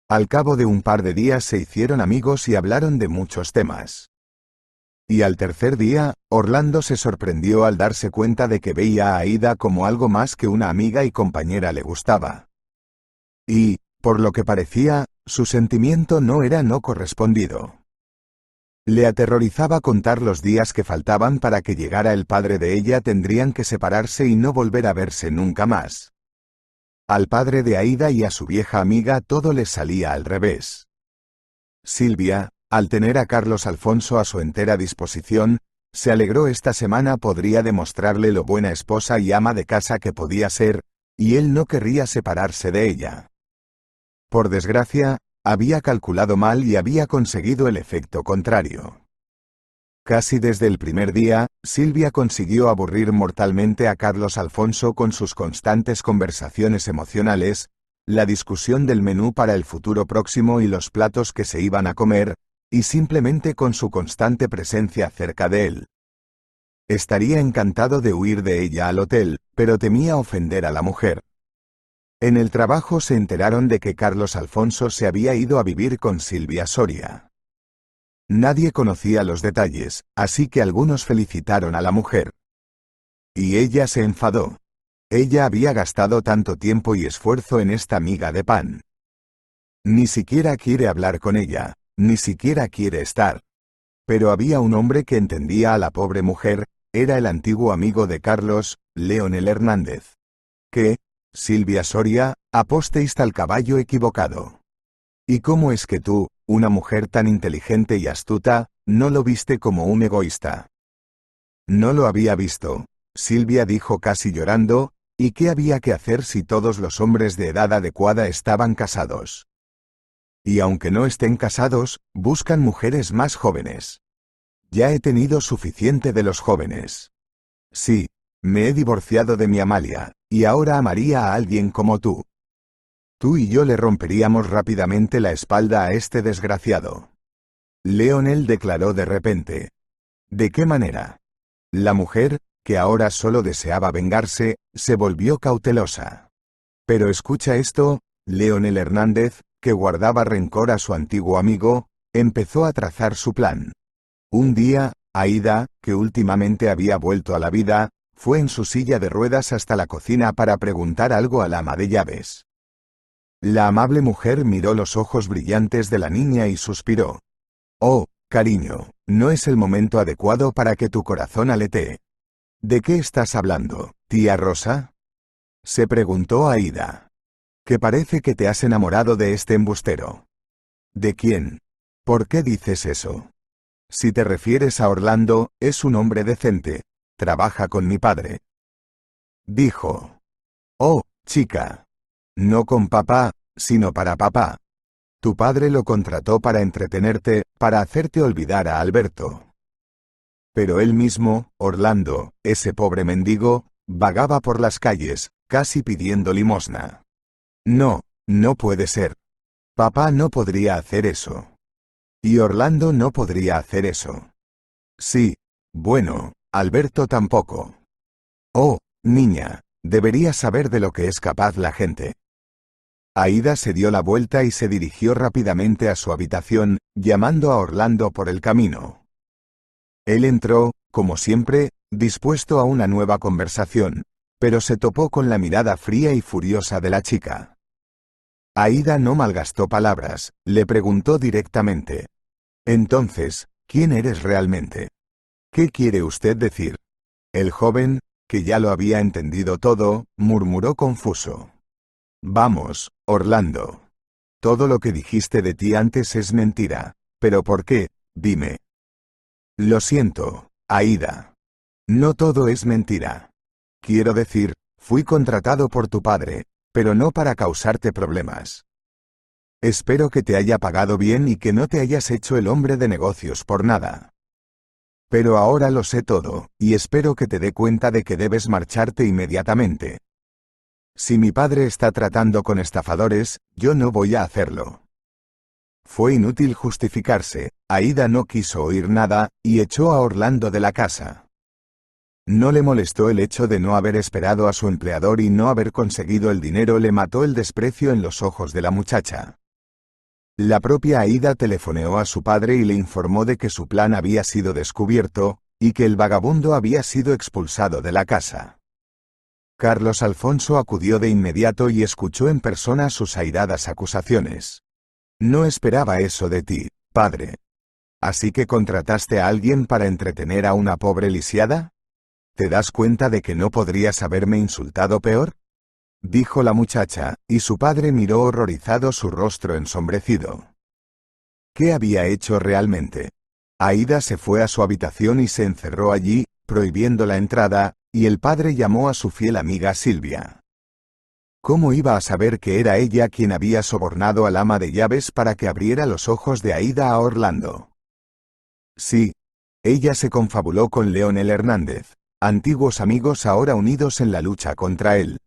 Al cabo de un par de días se hicieron amigos y hablaron de muchos temas. Y al tercer día, Orlando se sorprendió al darse cuenta de que veía a Aida como algo más que una amiga y compañera. Le gustaba. Y, por lo que parecía, su sentimiento no era no correspondido. Le aterrorizaba contar los días que faltaban para que llegara el padre de ella. Tendrían que separarse y no volver a verse nunca más. Al padre de Aida y a su vieja amiga todo les salía al revés. Silvia, al tener a Carlos Alfonso a su entera disposición, se alegró. Esta semana podría demostrarle lo buena esposa y ama de casa que podía ser, y él no querría separarse de ella. Por desgracia, había calculado mal y había conseguido el efecto contrario. Casi desde el primer día, Silvia consiguió aburrir mortalmente a Carlos Alfonso con sus constantes conversaciones emocionales, la discusión del menú para el futuro próximo y los platos que se iban a comer, y simplemente con su constante presencia cerca de él. Estaría encantado de huir de ella al hotel, pero temía ofender a la mujer. En el trabajo se enteraron de que Carlos Alfonso se había ido a vivir con Silvia Soria. Nadie conocía los detalles, así que algunos felicitaron a la mujer. Y ella se enfadó. Ella había gastado tanto tiempo y esfuerzo en esta miga de pan. Ni siquiera quiere hablar con ella, ni siquiera quiere estar. Pero había un hombre que entendía a la pobre mujer, era el antiguo amigo de Carlos, Leonel Hernández. ¿Qué? Silvia Soria, aposteis al caballo equivocado. ¿Y cómo es que tú, una mujer tan inteligente y astuta, no lo viste como un egoísta? No lo había visto. Silvia dijo casi llorando, ¿y qué había que hacer si todos los hombres de edad adecuada estaban casados? Y aunque no estén casados, buscan mujeres más jóvenes. Ya he tenido suficiente de los jóvenes. Sí, me he divorciado de mi Amalia, y ahora amaría a alguien como tú. Tú y yo le romperíamos rápidamente la espalda a este desgraciado. Leonel declaró de repente. ¿De qué manera? La mujer, que ahora solo deseaba vengarse, se volvió cautelosa. Pero escucha esto, Leonel Hernández, que guardaba rencor a su antiguo amigo, empezó a trazar su plan. Un día, Aída, que últimamente había vuelto a la vida, fue en su silla de ruedas hasta la cocina para preguntar algo al ama de llaves. La amable mujer miró los ojos brillantes de la niña y suspiró. Oh, cariño, no es el momento adecuado para que tu corazón aletee. ¿De qué estás hablando, tía Rosa? Se preguntó Aída. Que parece que te has enamorado de este embustero. ¿De quién? ¿Por qué dices eso? Si te refieres a Orlando, es un hombre decente. Trabaja con mi padre. Dijo. Oh, chica. No con papá, sino para papá. Tu padre lo contrató para entretenerte, para hacerte olvidar a Alberto. Pero él mismo, Orlando, ese pobre mendigo, vagaba por las calles, casi pidiendo limosna. No, no puede ser. Papá no podría hacer eso. Y Orlando no podría hacer eso. Sí, bueno, Alberto tampoco. Oh, niña, deberías saber de lo que es capaz la gente. Aída se dio la vuelta y se dirigió rápidamente a su habitación, llamando a Orlando por el camino. Él entró, como siempre, dispuesto a una nueva conversación, pero se topó con la mirada fría y furiosa de la chica. Aída no malgastó palabras, le preguntó directamente. Entonces, ¿quién eres realmente? ¿Qué quiere usted decir? El joven, que ya lo había entendido todo, murmuró confuso. Vamos, Orlando. Todo lo que dijiste de ti antes es mentira. ¿Pero por qué? Dime. Lo siento, Aída. No todo es mentira. Quiero decir, fui contratado por tu padre, pero no para causarte problemas. Espero que te haya pagado bien y que no te hayas hecho el hombre de negocios por nada. Pero ahora lo sé todo, y espero que te dé cuenta de que debes marcharte inmediatamente. Si mi padre está tratando con estafadores, yo no voy a hacerlo. Fue inútil justificarse, Aída no quiso oír nada, y echó a Orlando de la casa. No le molestó el hecho de no haber esperado a su empleador y no haber conseguido el dinero, le mató el desprecio en los ojos de la muchacha. La propia Aída telefoneó a su padre y le informó de que su plan había sido descubierto, y que el vagabundo había sido expulsado de la casa. Carlos Alfonso acudió de inmediato y escuchó en persona sus airadas acusaciones. No esperaba eso de ti, padre. ¿Así que contrataste a alguien para entretener a una pobre lisiada? ¿Te das cuenta de que no podrías haberme insultado peor? Dijo la muchacha, y su padre miró horrorizado su rostro ensombrecido. ¿Qué había hecho realmente? Aída se fue a su habitación y se encerró allí, prohibiendo la entrada, y el padre llamó a su fiel amiga Silvia. ¿Cómo iba a saber que era ella quien había sobornado al ama de llaves para que abriera los ojos de Aída a Orlando? Sí, ella se confabuló con Leonel Hernández, antiguos amigos ahora unidos en la lucha contra él.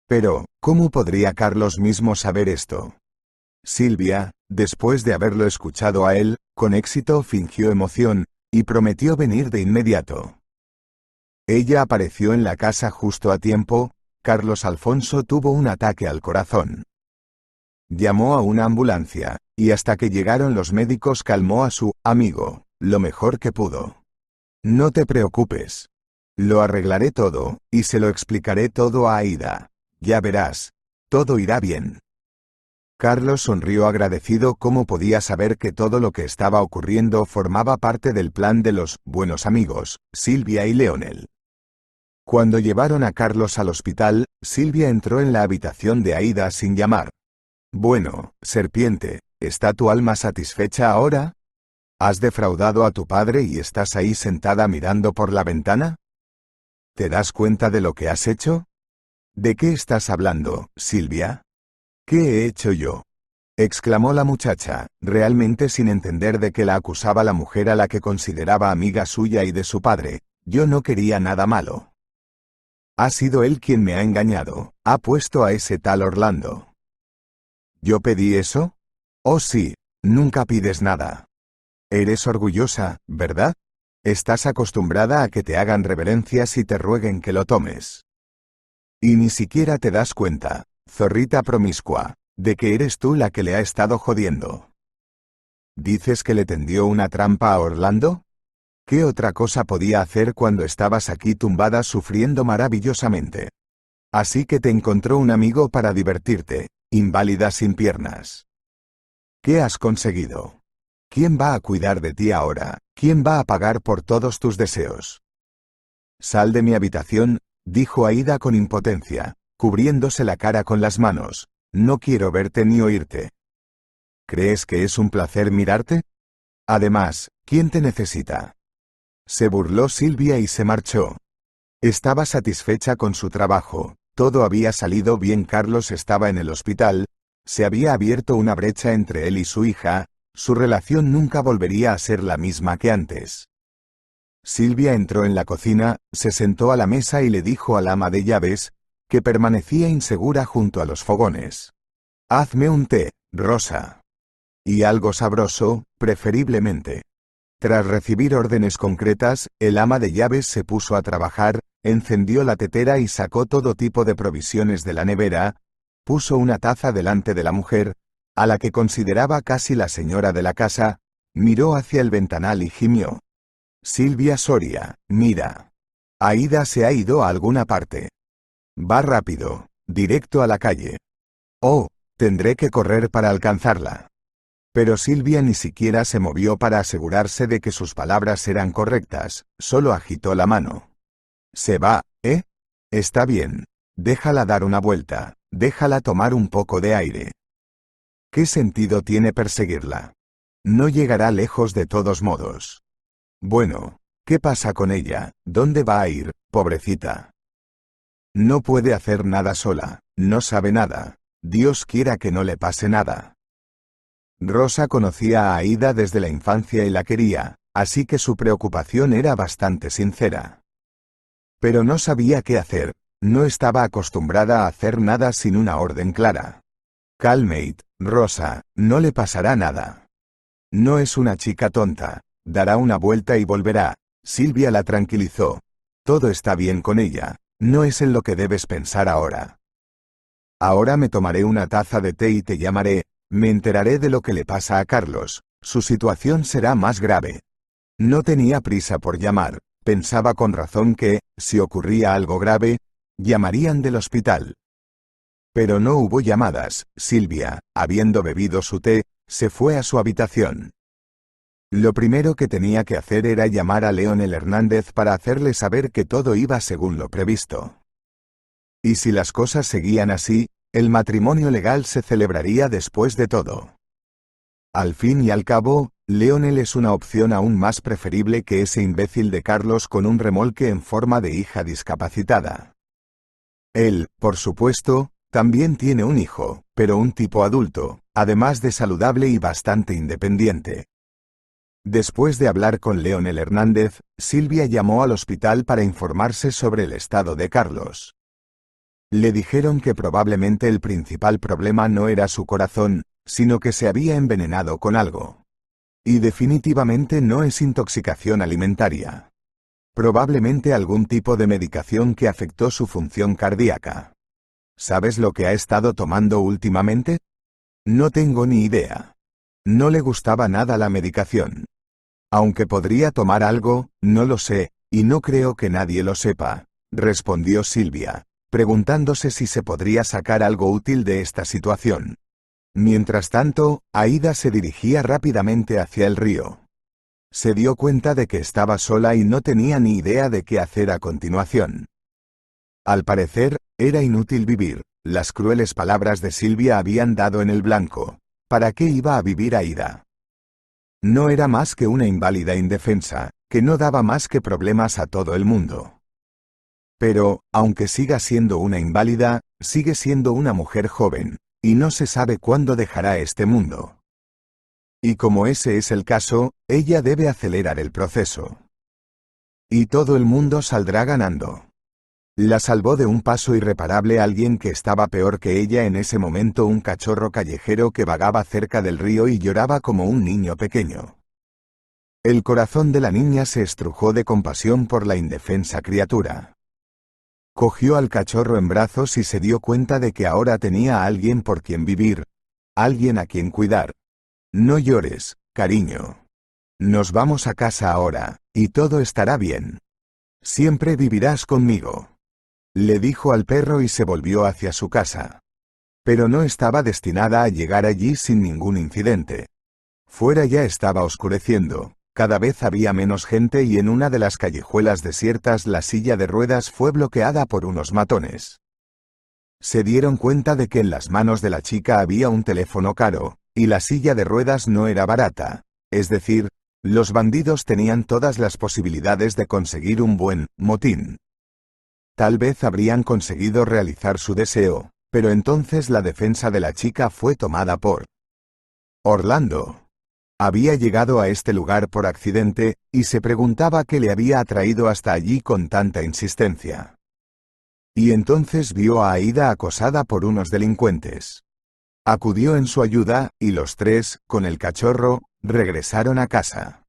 Pero, ¿cómo podría Carlos mismo saber esto? Silvia, después de haberlo escuchado a él, con éxito fingió emoción, y prometió venir de inmediato. Ella apareció en la casa justo a tiempo. Carlos Alfonso tuvo un ataque al corazón. Llamó a una ambulancia, y hasta que llegaron los médicos calmó a su amigo, lo mejor que pudo. No te preocupes. Lo arreglaré todo, y se lo explicaré todo a Aída. Ya verás, todo irá bien. Carlos sonrió agradecido. ¿Cómo podía saber que todo lo que estaba ocurriendo formaba parte del plan de los buenos amigos, Silvia y Leonel? Cuando llevaron a Carlos al hospital, Silvia entró en la habitación de Aída sin llamar. Bueno, serpiente, ¿está tu alma satisfecha ahora? ¿Has defraudado a tu padre y estás ahí sentada mirando por la ventana? ¿Te das cuenta de lo que has hecho? ¿De qué estás hablando, Silvia? ¿Qué he hecho yo? Exclamó la muchacha, realmente sin entender de qué la acusaba la mujer a la que consideraba amiga suya y de su padre. Yo no quería nada malo. Ha sido él quien me ha engañado, ha puesto a ese tal Orlando. ¿Yo pedí eso? Oh sí, nunca pides nada. Eres orgullosa, ¿verdad? Estás acostumbrada a que te hagan reverencias y te rueguen que lo tomes. Y ni siquiera te das cuenta, zorrita promiscua, de que eres tú la que le ha estado jodiendo. ¿Dices que le tendió una trampa a Orlando? ¿Qué otra cosa podía hacer cuando estabas aquí tumbada sufriendo maravillosamente? Así que te encontró un amigo para divertirte, inválida sin piernas. ¿Qué has conseguido? ¿Quién va a cuidar de ti ahora? ¿Quién va a pagar por todos tus deseos? Sal de mi habitación, dijo Aída con impotencia, cubriéndose la cara con las manos. No quiero verte ni oírte. ¿Crees que es un placer mirarte? Además, ¿quién te necesita? Se burló Silvia y se marchó. Estaba satisfecha con su trabajo, todo había salido bien. Carlos estaba en el hospital, se había abierto una brecha entre él y su hija, su relación nunca volvería a ser la misma que antes. Silvia entró en la cocina, se sentó a la mesa y le dijo al ama de llaves, que permanecía insegura junto a los fogones. Hazme un té, Rosa. Y algo sabroso, preferiblemente. Tras recibir órdenes concretas, el ama de llaves se puso a trabajar, encendió la tetera y sacó todo tipo de provisiones de la nevera, puso una taza delante de la mujer, a la que consideraba casi la señora de la casa, miró hacia el ventanal y gimió. Silvia Soria, mira. Aída se ha ido a alguna parte. Va rápido, directo a la calle. Oh, tendré que correr para alcanzarla. Pero Silvia ni siquiera se movió para asegurarse de que sus palabras eran correctas, solo agitó la mano. Se va, ¿eh? Está bien. Déjala dar una vuelta, déjala tomar un poco de aire. ¿Qué sentido tiene perseguirla? No llegará lejos de todos modos. Bueno, ¿qué pasa con ella? ¿Dónde va a ir, pobrecita? No puede hacer nada sola, no sabe nada. Dios quiera que no le pase nada. Rosa conocía a Aída desde la infancia y la quería, así que su preocupación era bastante sincera. Pero no sabía qué hacer, no estaba acostumbrada a hacer nada sin una orden clara. Calmate, Rosa, no le pasará nada. No es una chica tonta, dará una vuelta y volverá. Silvia la tranquilizó. Todo está bien con ella, no es en lo que debes pensar ahora. Ahora me tomaré una taza de té y te llamaré, me enteraré de lo que le pasa a Carlos, su situación será más grave. No tenía prisa por llamar, pensaba con razón que, si ocurría algo grave, llamarían del hospital. Pero no hubo llamadas. Silvia, habiendo bebido su té, se fue a su habitación. Lo primero que tenía que hacer era llamar a Leonel Hernández para hacerle saber que todo iba según lo previsto. Y si las cosas seguían así, el matrimonio legal se celebraría después de todo. Al fin y al cabo, Leonel es una opción aún más preferible que ese imbécil de Carlos con un remolque en forma de hija discapacitada. Él, por supuesto, también tiene un hijo, pero un tipo adulto, además de saludable y bastante independiente. Después de hablar con Leonel Hernández, Silvia llamó al hospital para informarse sobre el estado de Carlos. Le dijeron que probablemente el principal problema no era su corazón, sino que se había envenenado con algo. Y definitivamente no es intoxicación alimentaria. Probablemente algún tipo de medicación que afectó su función cardíaca. ¿Sabes lo que ha estado tomando últimamente? No tengo ni idea. No le gustaba nada la medicación. Aunque podría tomar algo, no lo sé, y no creo que nadie lo sepa, respondió Silvia, preguntándose si se podría sacar algo útil de esta situación. Mientras tanto, Aída se dirigía rápidamente hacia el río. Se dio cuenta de que estaba sola y no tenía ni idea de qué hacer a continuación. Al parecer, era inútil vivir, las crueles palabras de Silvia habían dado en el blanco. ¿Para qué iba a vivir Aída? No era más que una inválida indefensa, que no daba más que problemas a todo el mundo. Pero, aunque siga siendo una inválida, sigue siendo una mujer joven, y no se sabe cuándo dejará este mundo. Y como ese es el caso, ella debe acelerar el proceso. Y todo el mundo saldrá ganando. La salvó de un paso irreparable alguien que estaba peor que ella en ese momento, un cachorro callejero que vagaba cerca del río y lloraba como un niño pequeño. El corazón de la niña se estrujó de compasión por la indefensa criatura. Cogió al cachorro en brazos y se dio cuenta de que ahora tenía a alguien por quien vivir, alguien a quien cuidar. No llores, cariño. Nos vamos a casa ahora, y todo estará bien. Siempre vivirás conmigo. Le dijo al perro y se volvió hacia su casa. Pero no estaba destinada a llegar allí sin ningún incidente. Fuera ya estaba oscureciendo, cada vez había menos gente y en una de las callejuelas desiertas la silla de ruedas fue bloqueada por unos matones. Se dieron cuenta de que en las manos de la chica había un teléfono caro, y la silla de ruedas no era barata, es decir, los bandidos tenían todas las posibilidades de conseguir un buen motín. Tal vez habrían conseguido realizar su deseo, pero entonces la defensa de la chica fue tomada por Orlando. Había llegado a este lugar por accidente, y se preguntaba qué le había atraído hasta allí con tanta insistencia. Y entonces vio a Aída acosada por unos delincuentes. Acudió en su ayuda, y los tres, con el cachorro, regresaron a casa.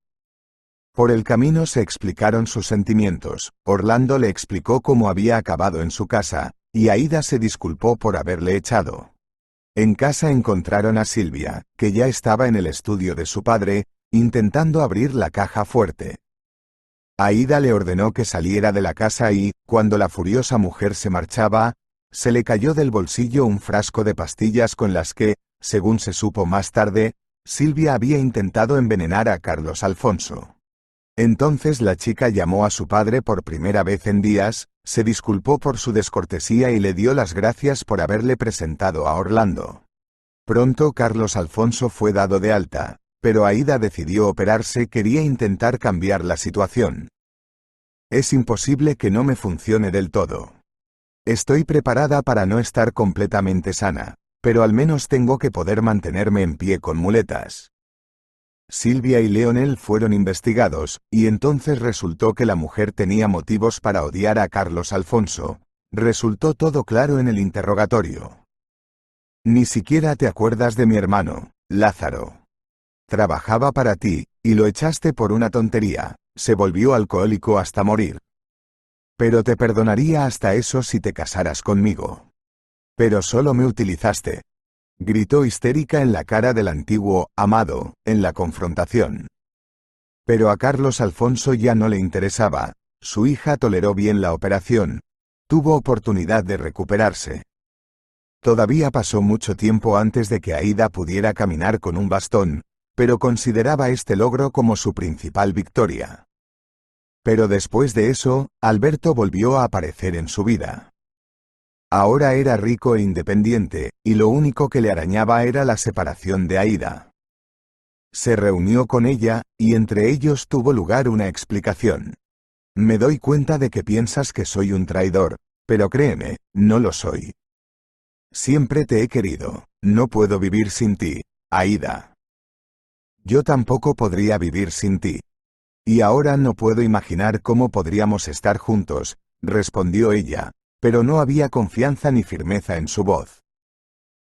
Por el camino se explicaron sus sentimientos. Orlando le explicó cómo había acabado en su casa, y Aída se disculpó por haberle echado. En casa encontraron a Silvia, que ya estaba en el estudio de su padre, intentando abrir la caja fuerte. Aída le ordenó que saliera de la casa y, cuando la furiosa mujer se marchaba, se le cayó del bolsillo un frasco de pastillas con las que, según se supo más tarde, Silvia había intentado envenenar a Carlos Alfonso. Entonces la chica llamó a su padre por primera vez en días, se disculpó por su descortesía y le dio las gracias por haberle presentado a Orlando. Pronto Carlos Alfonso fue dado de alta, pero Aída decidió operarse, quería intentar cambiar la situación. Es imposible que no me funcione del todo. Estoy preparada para no estar completamente sana, pero al menos tengo que poder mantenerme en pie con muletas. Silvia y Leonel fueron investigados, y entonces resultó que la mujer tenía motivos para odiar a Carlos Alfonso. Resultó todo claro en el interrogatorio. Ni siquiera te acuerdas de mi hermano, Lázaro. Trabajaba para ti, y lo echaste por una tontería, se volvió alcohólico hasta morir. Pero te perdonaría hasta eso si te casaras conmigo. Pero solo me utilizaste. Gritó histérica en la cara del antiguo amado, en la confrontación. Pero a Carlos Alfonso ya no le interesaba, su hija toleró bien la operación, tuvo oportunidad de recuperarse. Todavía pasó mucho tiempo antes de que Aída pudiera caminar con un bastón, pero consideraba este logro como su principal victoria. Pero después de eso, Alberto volvió a aparecer en su vida. Ahora era rico e independiente, y lo único que le arañaba era la separación de Aída. Se reunió con ella, y entre ellos tuvo lugar una explicación. Me doy cuenta de que piensas que soy un traidor, pero créeme, no lo soy. Siempre te he querido, no puedo vivir sin ti, Aída. Yo tampoco podría vivir sin ti. Y ahora no puedo imaginar cómo podríamos estar juntos, respondió ella. Pero no había confianza ni firmeza en su voz.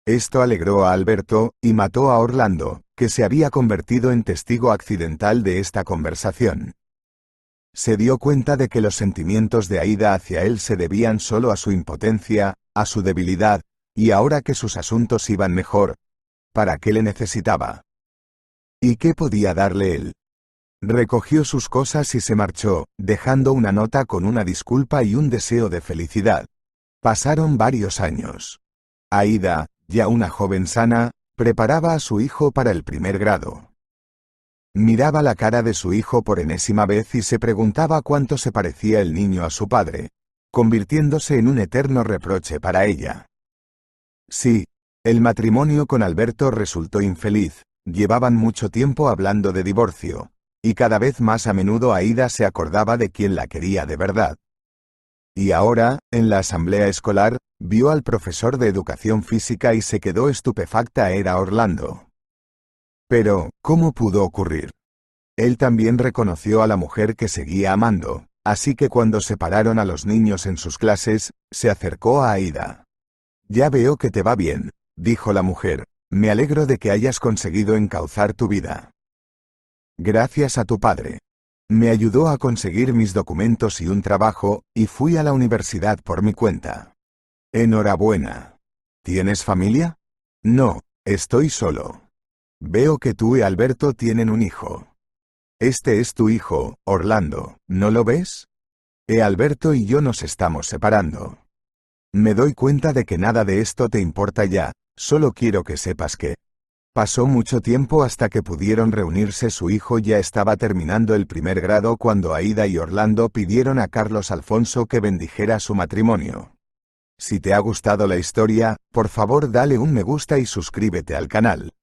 Esto alegró a Alberto, y mató a Orlando, que se había convertido en testigo accidental de esta conversación. Se dio cuenta de que los sentimientos de Aída hacia él se debían solo a su impotencia, a su debilidad, y ahora que sus asuntos iban mejor, ¿para qué le necesitaba? ¿Y qué podía darle él? Recogió sus cosas y se marchó, dejando una nota con una disculpa y un deseo de felicidad. Pasaron varios años. Aída, ya una joven sana, preparaba a su hijo para el primer grado. Miraba la cara de su hijo por enésima vez y se preguntaba cuánto se parecía el niño a su padre, convirtiéndose en un eterno reproche para ella. Sí, el matrimonio con Alberto resultó infeliz, Llevaban mucho tiempo hablando de divorcio, y cada vez más a menudo Aida se acordaba de quien la quería de verdad. Y ahora, en la asamblea escolar, vio al profesor de educación física y se quedó estupefacta. Era Orlando. Pero, ¿cómo pudo ocurrir? Él también reconoció a la mujer que seguía amando, así que cuando separaron a los niños en sus clases, se acercó a Aida. «Ya veo que te va bien», dijo la mujer. «Me alegro de que hayas conseguido encauzar tu vida. Gracias a tu padre. Me ayudó a conseguir mis documentos y un trabajo, y fui a la universidad por mi cuenta. Enhorabuena. ¿Tienes familia?» «No, estoy solo. Veo que tú y Alberto tienen un hijo. Este es tu hijo, Orlando, ¿no lo ves? Alberto y yo nos estamos separando. Me doy cuenta de que nada de esto te importa ya, solo quiero que sepas que...» Pasó mucho tiempo hasta que pudieron reunirse. Su hijo ya estaba terminando el primer grado cuando Aida y Orlando pidieron a Carlos Alfonso que bendijera su matrimonio. Si te ha gustado la historia, por favor dale un me gusta y suscríbete al canal.